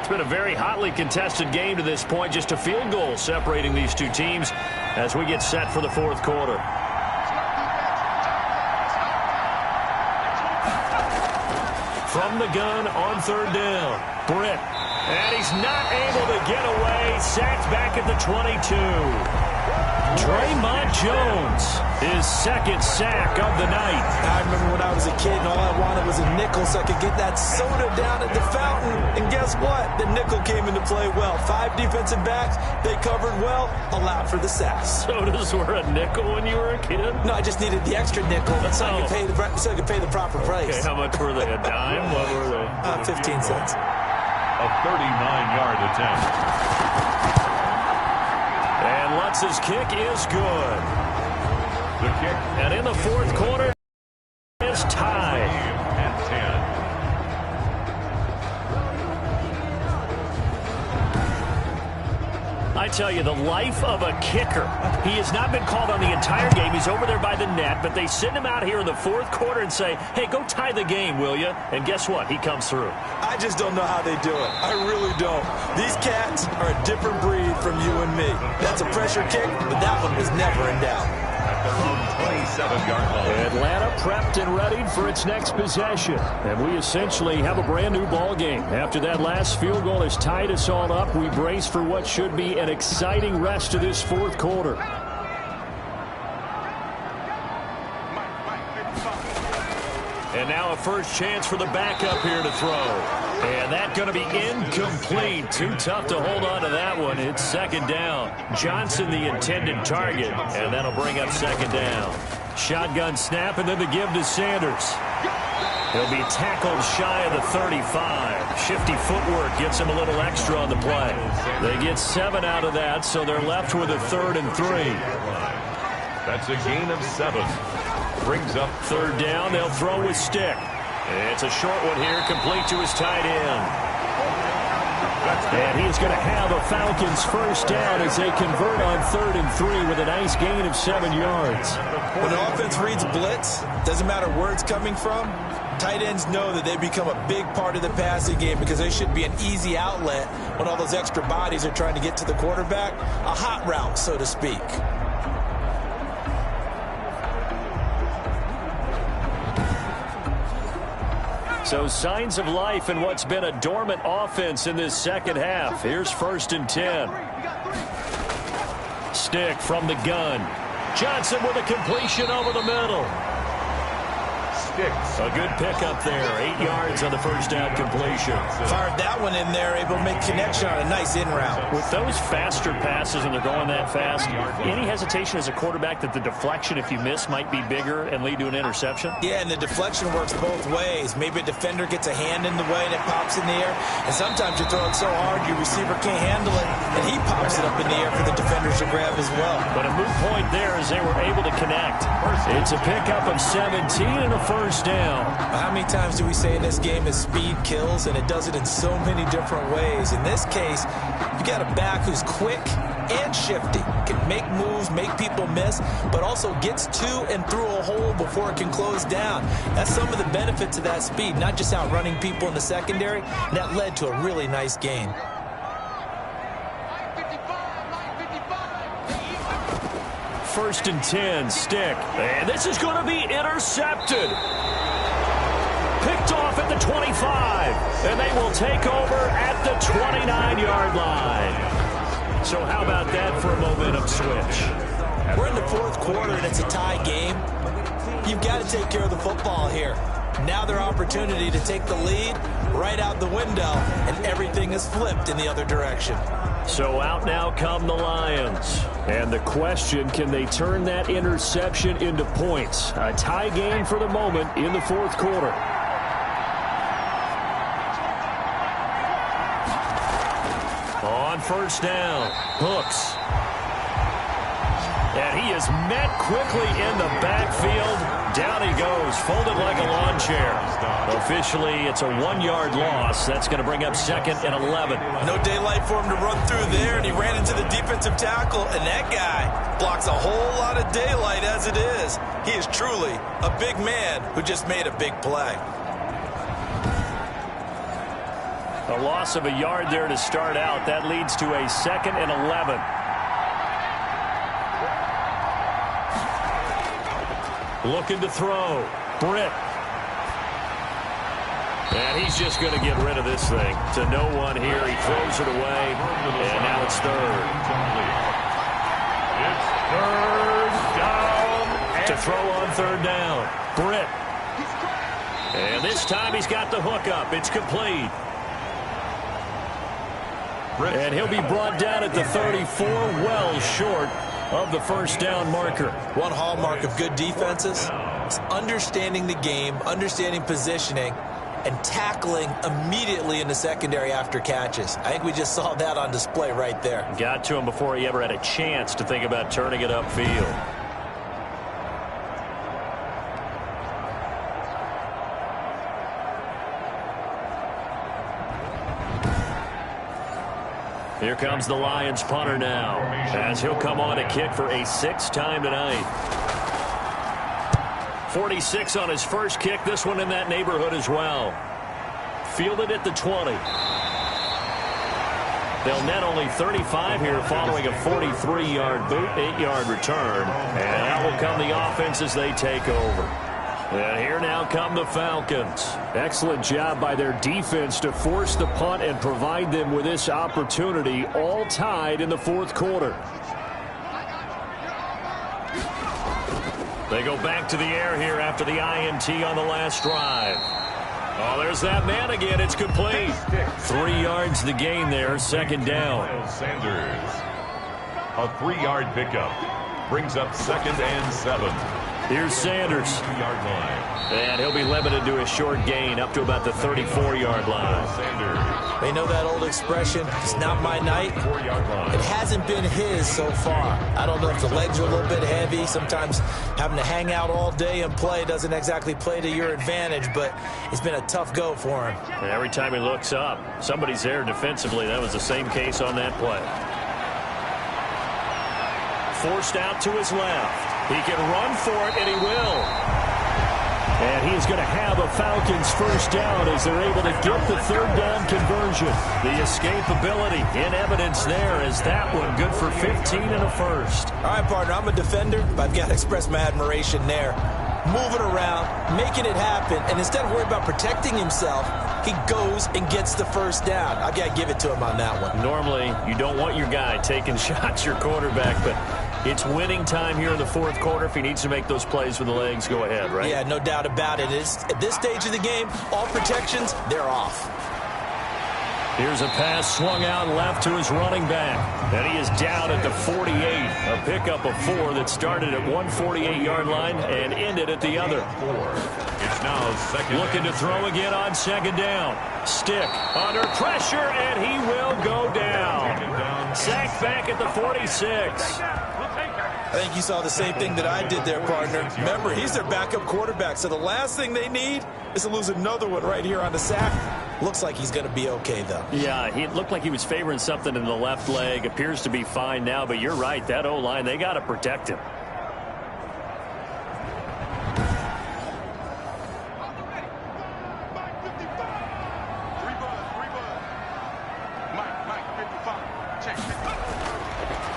It's been a very hotly contested game to this point. Just a field goal separating these two teams as we get set for the fourth quarter. From the gun on third down, Britt. And he's not able to get away. Sacked back at the 22. Draymond Jones, his second sack of the night. I remember when I was a kid and all I wanted was a nickel so I could get that soda down at the fountain. And guess what? The nickel came into play well. 5 defensive backs, they covered well, allowed for the sacks. Sodas were a nickel when you were a kid? No, I just needed the extra nickel so I could pay the proper price. Okay, how much were they? A dime? What were they? 15 cents. A 39-yard attempt. And Lutz's kick is good. The kick. And in the fourth quarter, it's tied. At 10. I tell you, the life of a kicker. He has not been called on the entire game. He's over there by the net, but they send him out here in the fourth quarter and say, hey, go tie the game, will you? And guess what? He comes through. I just don't know how they do it. I really don't. These cats are a different breed from you and me. That's a pressure kick, but that one was never in doubt. At their own 27-yard line. Atlanta prepped and ready for its next possession. And we essentially have a brand new ball game. After that last field goal has tied us all up, we brace for what should be an exciting rest to this fourth quarter. And now a first chance for the backup here to throw. And that's going to be incomplete. Too tough to hold on to that one. It's second down. Johnson the intended target. And that'll bring up second down. Shotgun snap and then the give to Sanders. He'll be tackled shy of the 35. Shifty footwork gets him a little extra on the play. They get 7 out of that, so they're left with a 3rd and 3. That's a gain of 7. Brings up third down. They'll throw with stick. It's a short one here, complete to his tight end. And he's going to have a Falcons first down as they convert on 3rd and 3 with a nice gain of 7 yards. When the offense reads blitz, doesn't matter where it's coming from, tight ends know that they become a big part of the passing game because they should be an easy outlet when all those extra bodies are trying to get to the quarterback. A hot route, so to speak. So signs of life in what's been a dormant offense in this second half. Here's 1st and 10. Stick from the gun. Johnson with a completion over the middle. sticks. A good pickup there. 8 yards on the first down completion. Fired that one in there, able to make connection on a nice in route. With those faster passes and they're going that fast, any hesitation as a quarterback that the deflection, if you miss, might be bigger and lead to an interception? Yeah, and the deflection works both ways. Maybe a defender gets a hand in the way and it pops in the air. And sometimes you throw it so hard your receiver can't handle it, and he pops it up in the air for the defenders to grab as well. But a moot point there as they were able to connect. It's a pickup of 17 and a first down. How many times do we say in this game that speed kills, and it does it in so many different ways? In this case, you got a back who's quick and shifty, can make moves, make people miss, but also gets to and through a hole before it can close down. That's some of the benefits of that speed, not just outrunning people in the secondary. That led to a really nice gain. First and 10, stick. And this is going to be intercepted. Picked off at the 25. And they will take over at the 29-yard line. So how about that for a momentum switch? We're in the fourth quarter, and it's a tie game. You've got to take care of the football here. Now their opportunity to take the lead right out the window, and everything is flipped in the other direction. So out now come the Lions. And the question, can they turn that interception into points? A tie game for the moment in the fourth quarter. On first down, Hooks. And he is met quickly in the backfield. Down he goes, folded like a lawn chair. Officially, it's a 1-yard loss. That's going to bring up second and 11. No daylight for him to run through there, and he ran into the defensive tackle, and that guy blocks a whole lot of daylight as it is. He is truly a big man who just made a big play. A loss of a yard there to start out. That leads to a 2nd and 11. Looking to throw. Britt. And he's just going to get rid of this thing to no one here. He throws it away, and now it's 3rd. It's 3rd down. To throw on 3rd down. Britt. And this time he's got the hook up. It's complete. And he'll be brought down at the 34, well short of the 1st down marker. One hallmark of good defenses is understanding the game, understanding positioning, and tackling immediately in the secondary after catches. I think we just saw that on display right there. Got to him before he ever had a chance to think about turning it upfield. Here comes the Lions punter now, as he'll come on to kick for a 6th time tonight. 46 on his first kick, this one in that neighborhood as well. Fielded at the 20. They'll net only 35 here following a 43-yard boot, 8-yard return. And out will come the offense as they take over. And here now come the Falcons. Excellent job by their defense to force the punt and provide them with this opportunity, all tied in the 4th quarter. They go back to the air here after the INT on the last drive. Oh, there's that man again. It's complete. 3 yards the gain there, 2nd down. Sanders. A 3-yard pickup. Brings up 2nd and 7. Here's Sanders. 2-yard line. And he'll be limited to a short gain up to about the 34-yard line. Sanders. They know that old expression, it's not my night. 4-yard line. It hasn't been his so far. I don't know if the legs are a little bit heavy. Sometimes having to hang out all day and play doesn't exactly play to your advantage, but it's been a tough go for him. And every time he looks up, somebody's there defensively. That was the same case on that play. Forced out to his left. He can run for it, and he will. And he's going to have a Falcons 1st down as they're able to get the 3rd down conversion. The escapability in evidence there as that one good for 15 and a 1st. All right, partner, I'm a defender, but I've got to express my admiration there. Moving around, making it happen, and instead of worrying about protecting himself, he goes and gets the 1st down. I've got to give it to him on that one. Normally, you don't want your guy taking shots, your quarterback, but it's winning time here in the 4th quarter. If he needs to make those plays with the legs, go ahead, right? Yeah, no doubt about it. At this stage of the game, all protections, they're off. Here's a pass swung out left to his running back. And he is down at the 48. A pickup of 4 that started at one 48-yard line and ended at the other. It's now 2nd. Looking to throw again on 2nd down. Stick under pressure, and he will go down. Sacked back at the 46. I think you saw the same thing that I did there, partner. Remember, he's their backup quarterback, so the last thing they need is to lose another one right here on the sack. Looks like he's going to be okay, though. Yeah, he looked like he was favoring something in the left leg. Appears to be fine now, but you're right. That O-line, they got to protect him.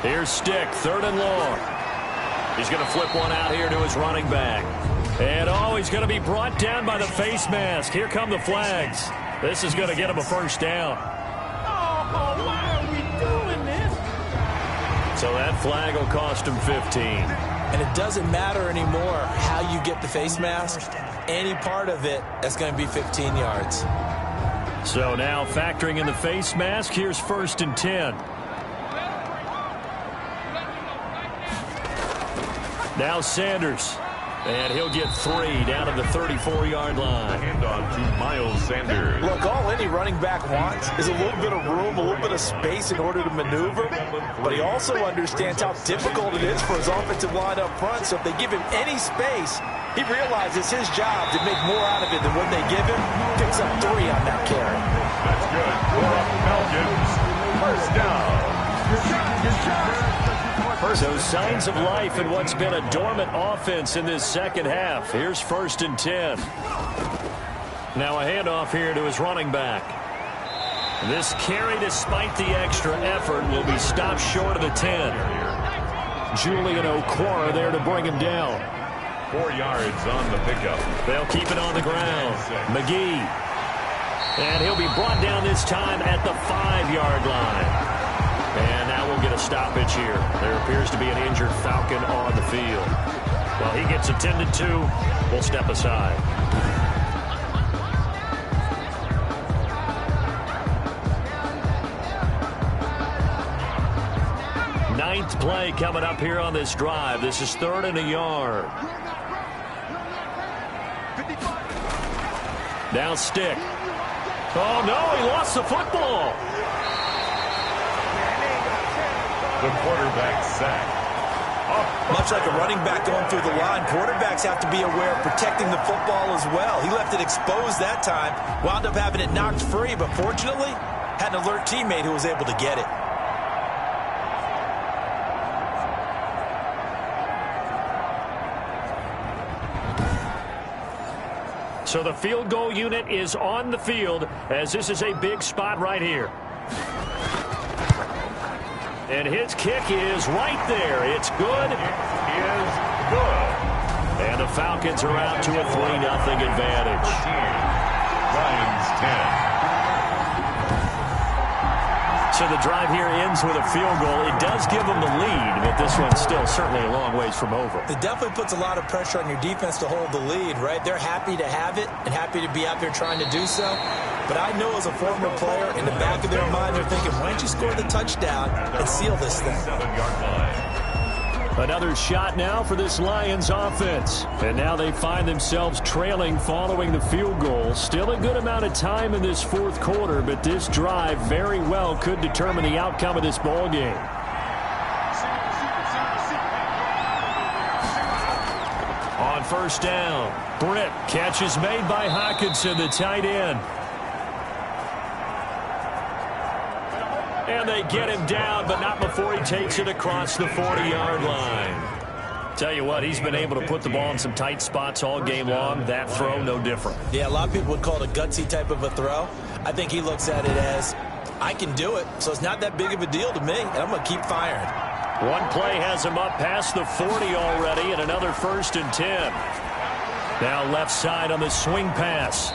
Here's Stick, 3rd and long. He's going to flip one out here to his running back. And, he's going to be brought down by the face mask. Here come the flags. This is going to get him a 1st down. Oh, why are we doing this? So that flag will cost him 15. And it doesn't matter anymore how you get the face mask. Any part of it, that's going to be 15 yards. So now factoring in the face mask, here's 1st and 10. Now Sanders, and he'll get 3 down at the 34-yard line. Handoff to Miles Sanders. Look, all any running back wants is a little bit of room, a little bit of space in order to maneuver. But he also understands how difficult it is for his offensive line up front. So if they give him any space, he realizes his job to make more out of it than what they give him. Picks up 3 on that carry. That's good for Falcons. 1st down. So signs of life in what's been a dormant offense in this second half. Here's 1st and 10. Now a handoff here to his running back. This carry, despite the extra effort, will be stopped short of the 10. Julian Okwara there to bring him down. 4 yards on the pickup. They'll keep it on the ground. McGee. And he'll be brought down this time at the 5-yard line. And now we'll get a stoppage here. There appears to be an injured Falcon on the field. While he gets attended to, we'll step aside. Ninth play coming up here on this drive. This is 3rd and a yard. Now stick. Oh, no, he lost the football. The quarterback sack. Much like a running back going through the line, quarterbacks have to be aware of protecting the football as well. He left it exposed that time, wound up having it knocked free, but fortunately, had an alert teammate who was able to get it. So the field goal unit is on the field as this is a big spot right here. And his kick is right there. It's good. It is good. And the Falcons are out to a 3-0 advantage. Lions 10. So the drive here ends with a field goal. It does give them the lead, but this one's still certainly a long ways from over. It definitely puts a lot of pressure on your defense to hold the lead, right? They're happy to have it and happy to be out there trying to do so. But I know as a former player, in the back of their mind, they're thinking, why don't you score the touchdown and seal this thing? 7-yard line. Another shot now for this Lions offense. And now they find themselves trailing following the field goal. Still a good amount of time in this 4th quarter, but this drive very well could determine the outcome of this ball game. On 1st down, Britt, catch is made by Hockenson, the tight end. And they get him down, but not before he takes it across the 40-yard line. Tell you what, he's been able to put the ball in some tight spots all game long. That throw, no different. Yeah, a lot of people would call it a gutsy type of a throw. I think he looks at it as, I can do it, so it's not that big of a deal to me, and I'm going to keep firing. One play has him up past the 40 already, and another 1st and 10. Now left side on the swing pass.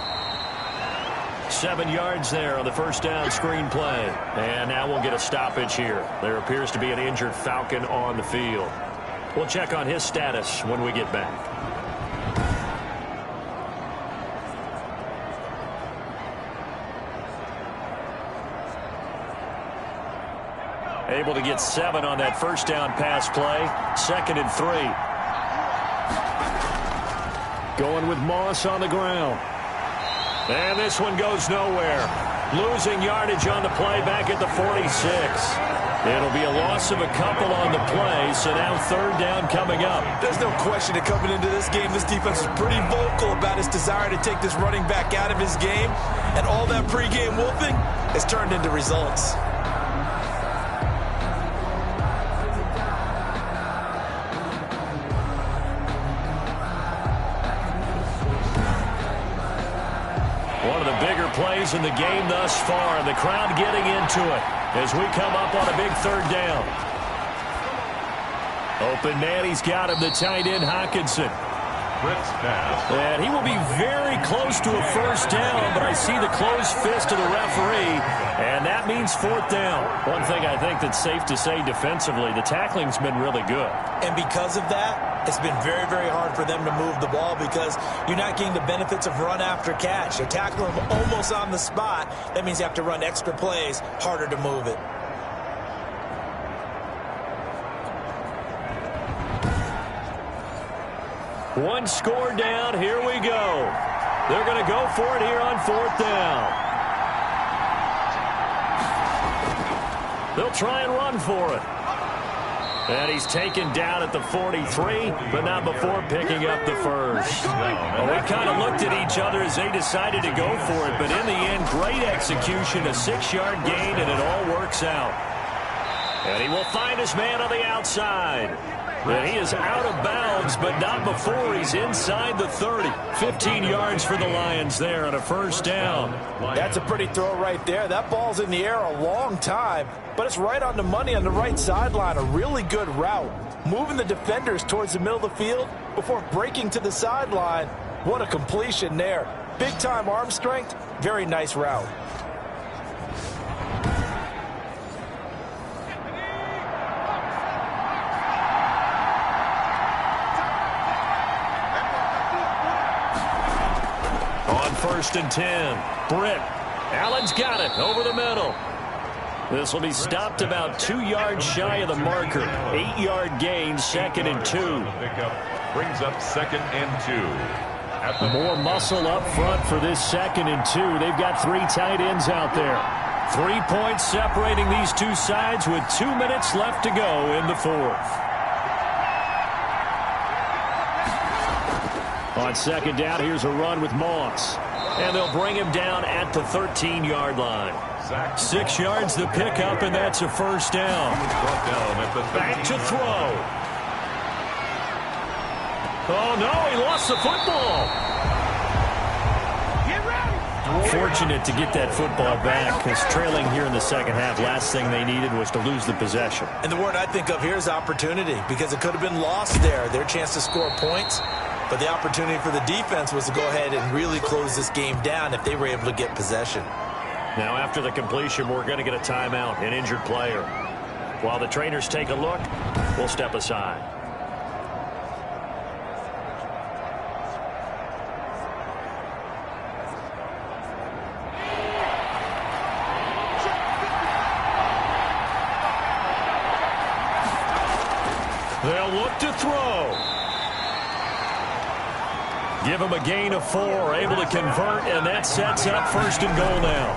7 yards there on the 1st down screen play. And now we'll get a stoppage here. There appears to be an injured Falcon on the field. We'll check on his status when we get back. Able to get 7 on that 1st down pass play. 2nd and 3. Going with Moss on the ground. And this one goes nowhere. Losing yardage on the play back at the 46. It'll be a loss of a couple on the play, so now 3rd down coming up. There's no question that coming into this game, this defense is pretty vocal about its desire to take this running back out of his game, and all that pregame wolfing has turned into results. Plays in the game thus far, and the crowd getting into it as we come up on a big 3rd down. Open man, he's got him, the tight end Hockenson. And he will be very close to a 1st down, but I see the closed fist of the referee, and that means 4th down. One thing I think that's safe to say defensively, the tackling's been really good. And because of that, it's been very, very hard for them to move the ball because you're not getting the benefits of run after catch. You're tackling them almost on the spot. That means you have to run extra plays, harder to move it. One score down. Here we go. They're going to go for it here on 4th down. They'll try and run for it. And he's taken down at the 43, but not before picking up the 1st. Well, we kind of looked at each other as they decided to go for it, but in the end, great execution, a 6-yard gain, and it all works out. And he will find his man on the outside. And he is out of bounds, but not before he's inside the 30. 15 yards for the Lions there on a first down. That's a pretty throw right there. That ball's in the air a long time, but it's right on the money on the right sideline. A really good route. Moving the defenders towards the middle of the field before breaking to the sideline. What a completion there. Big-time arm strength. Very nice route. First and 10. Britt. Allen's got it over the middle. This will be stopped about 2 yards shy of the marker. 8-yard gain, 2nd and 2. Brings up 2nd and 2. More muscle up front for this 2nd and 2. They've got 3 tight ends out there. 3 points separating these two sides with 2 minutes left to go in the fourth. On second down, here's a run with Moss. And they'll bring him down at the 13-yard line. 6 yards the pickup, and that's a first down. Back to throw. Oh, no, he lost the football. Fortunate to get that football back, because trailing here in the second half, last thing they needed was to lose the possession. And the word I think of here is opportunity, because it could have been lost there. Their chance to score points. But the opportunity for the defense was to go ahead and really close this game down if they were able to get possession. Now, after the completion, we're going to get a timeout, an injured player. While the trainers take a look, we'll step aside. They'll look to throw. Give him a gain of 4, able to convert, and that sets up first and goal now.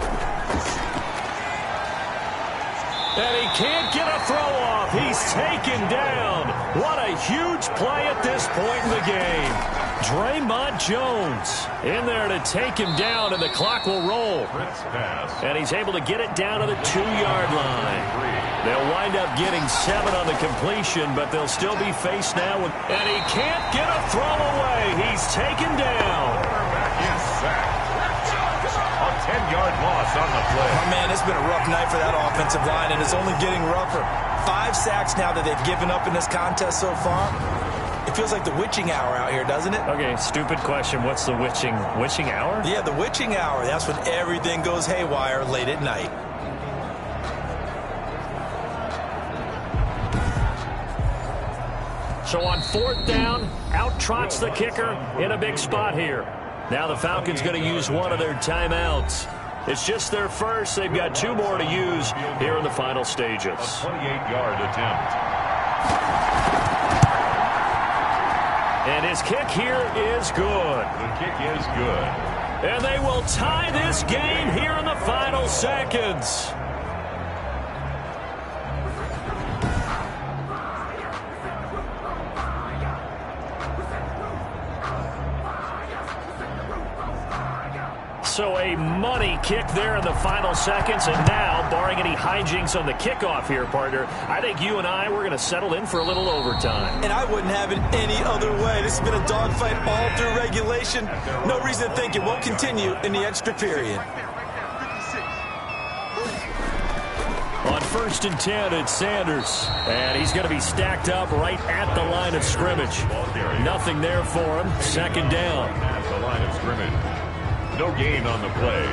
And he can't get a throw off. He's taken down. What a huge play at this point in the game. Draymond Jones in there to take him down, and the clock will roll. And he's able to get it down to the 2-yard line. They'll wind up getting 7 on the completion, but they'll still be faced now with... And he can't get a throw away. He's taken down. Is sacked. A 10-yard loss on the play. Oh, man, it's been a rough night for that offensive line, and it's only getting rougher. 5 sacks now that they've given up in this contest so far. It feels like the witching hour out here, doesn't it? Okay, stupid question. What's the witching hour? Yeah, the witching hour. That's when everything goes haywire late at night. So on 4th down, out trots the kicker in a big spot here. Now the Falcons going to use one of their timeouts. It's just their first. They've got 2 more to use here in the final stages. A 28-yard attempt. And his kick here is good. The kick is good. And they will tie this game here in the final seconds. So a money kick there in the final seconds. And now, barring any hijinks on the kickoff here, partner, I think you and I, we're going to settle in for a little overtime. And I wouldn't have it any other way. This has been a dogfight all through regulation. No reason to think it won't continue in the extra period. On 1st and 10, it's Sanders. And he's going to be stacked up right at the line of scrimmage. Nothing there for him. 2nd down. At the line of scrimmage. No gain on the play.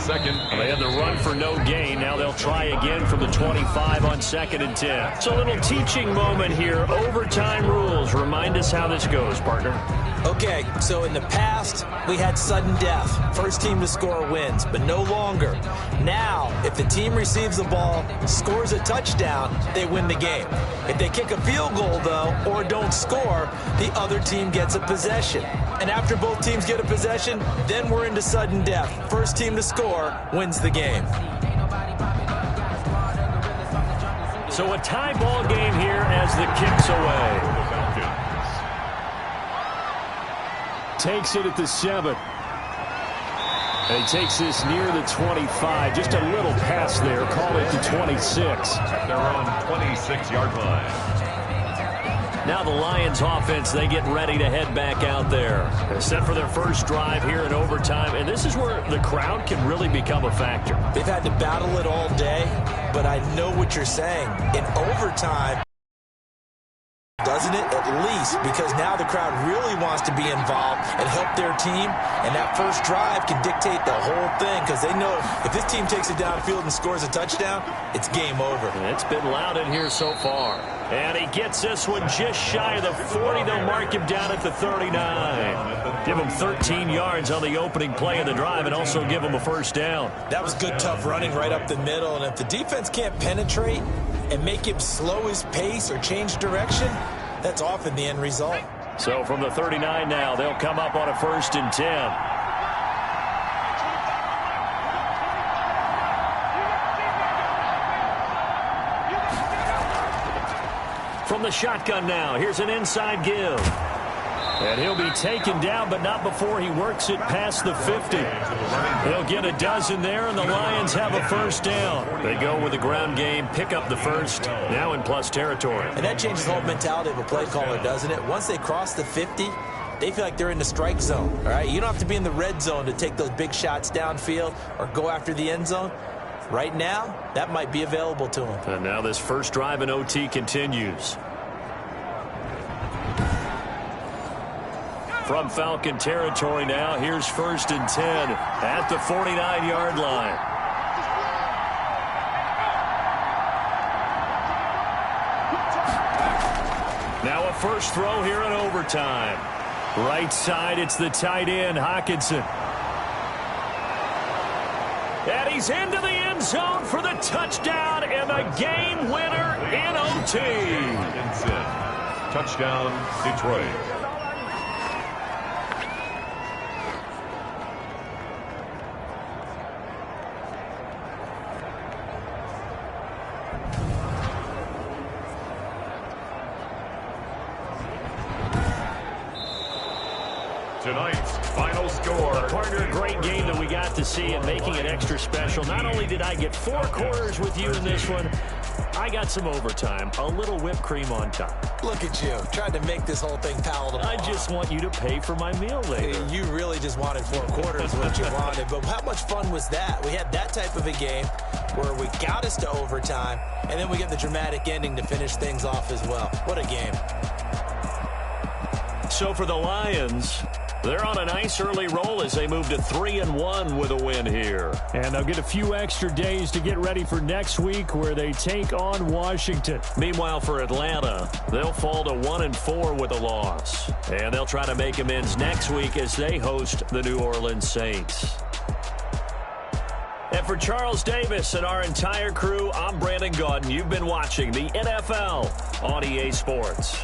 2nd. They had the run for no gain. Now they'll try again from the 25 on 2nd and 10. It's a little teaching moment here. Overtime rules. Remind us how this goes, partner. Okay, so in the past, we had sudden death. First team to score wins, but no longer. Now, if the team receives the ball, scores a touchdown, they win the game. If they kick a field goal, though, or don't score, the other team gets a possession. And after both teams get a possession, then we're into sudden death. First team to score wins the game. So a tie ball game here as the kick's away. Takes it at the 7. And he takes this near the 25. Just a little pass there. Call it the 26. They're on 26-yard line. Now the Lions offense, they get ready to head back out there. They're set for their first drive here in overtime, and this is where the crowd can really become a factor. They've had to battle it all day, but I know what you're saying. In overtime, doesn't it? At least, because now the crowd really wants to be involved and help their team, and that first drive can dictate the whole thing, because they know if this team takes it downfield and scores a touchdown, it's game over. And it's been loud in here so far. And he gets this one just shy of the 40. They'll mark him down at the 39. Give him 13 yards on the opening play of the drive and also give him a first down. That was good, tough running right up the middle, and if the defense can't penetrate and make him slow his pace or change direction, that's often the end result. So from the 39 now, they'll come up on a 1st and 10. From the shotgun now, here's an inside give. And he'll be taken down, but not before he works it past the 50. He'll get a dozen there, and the Lions have a first down. They go with the ground game, pick up the first, now in plus territory. And that changes the whole mentality of a play caller, doesn't it? Once they cross the 50, they feel like they're in the strike zone, all right? You don't have to be in the red zone to take those big shots downfield or go after the end zone. Right now, that might be available to them. And now this first drive in OT continues. From Falcon territory now, here's 1st and 10 at the 49-yard line. Now a first throw here in overtime. Right side, it's the tight end, Hockenson. And he's into the end zone for the touchdown and the game winner in OT. Touchdown, Detroit. Tonight's final score. Partner, a great game that we got to see and making it extra special. Not only did I get 4 quarters with you in this one, I got some overtime, a little whipped cream on top. Look at you, trying to make this whole thing palatable. I just want you to pay for my meal later. You really just wanted 4 quarters, what you wanted. But how much fun was that? We had that type of a game where we got us to overtime, and then we get the dramatic ending to finish things off as well. What a game. So for the Lions, they're on a nice early roll as they move to 3-1 with a win here. And they'll get a few extra days to get ready for next week where they take on Washington. Meanwhile, for Atlanta, they'll fall to 1-4 with a loss. And they'll try to make amends next week as they host the New Orleans Saints. And for Charles Davis and our entire crew, I'm Brandon Gaudin. You've been watching the NFL on EA Sports.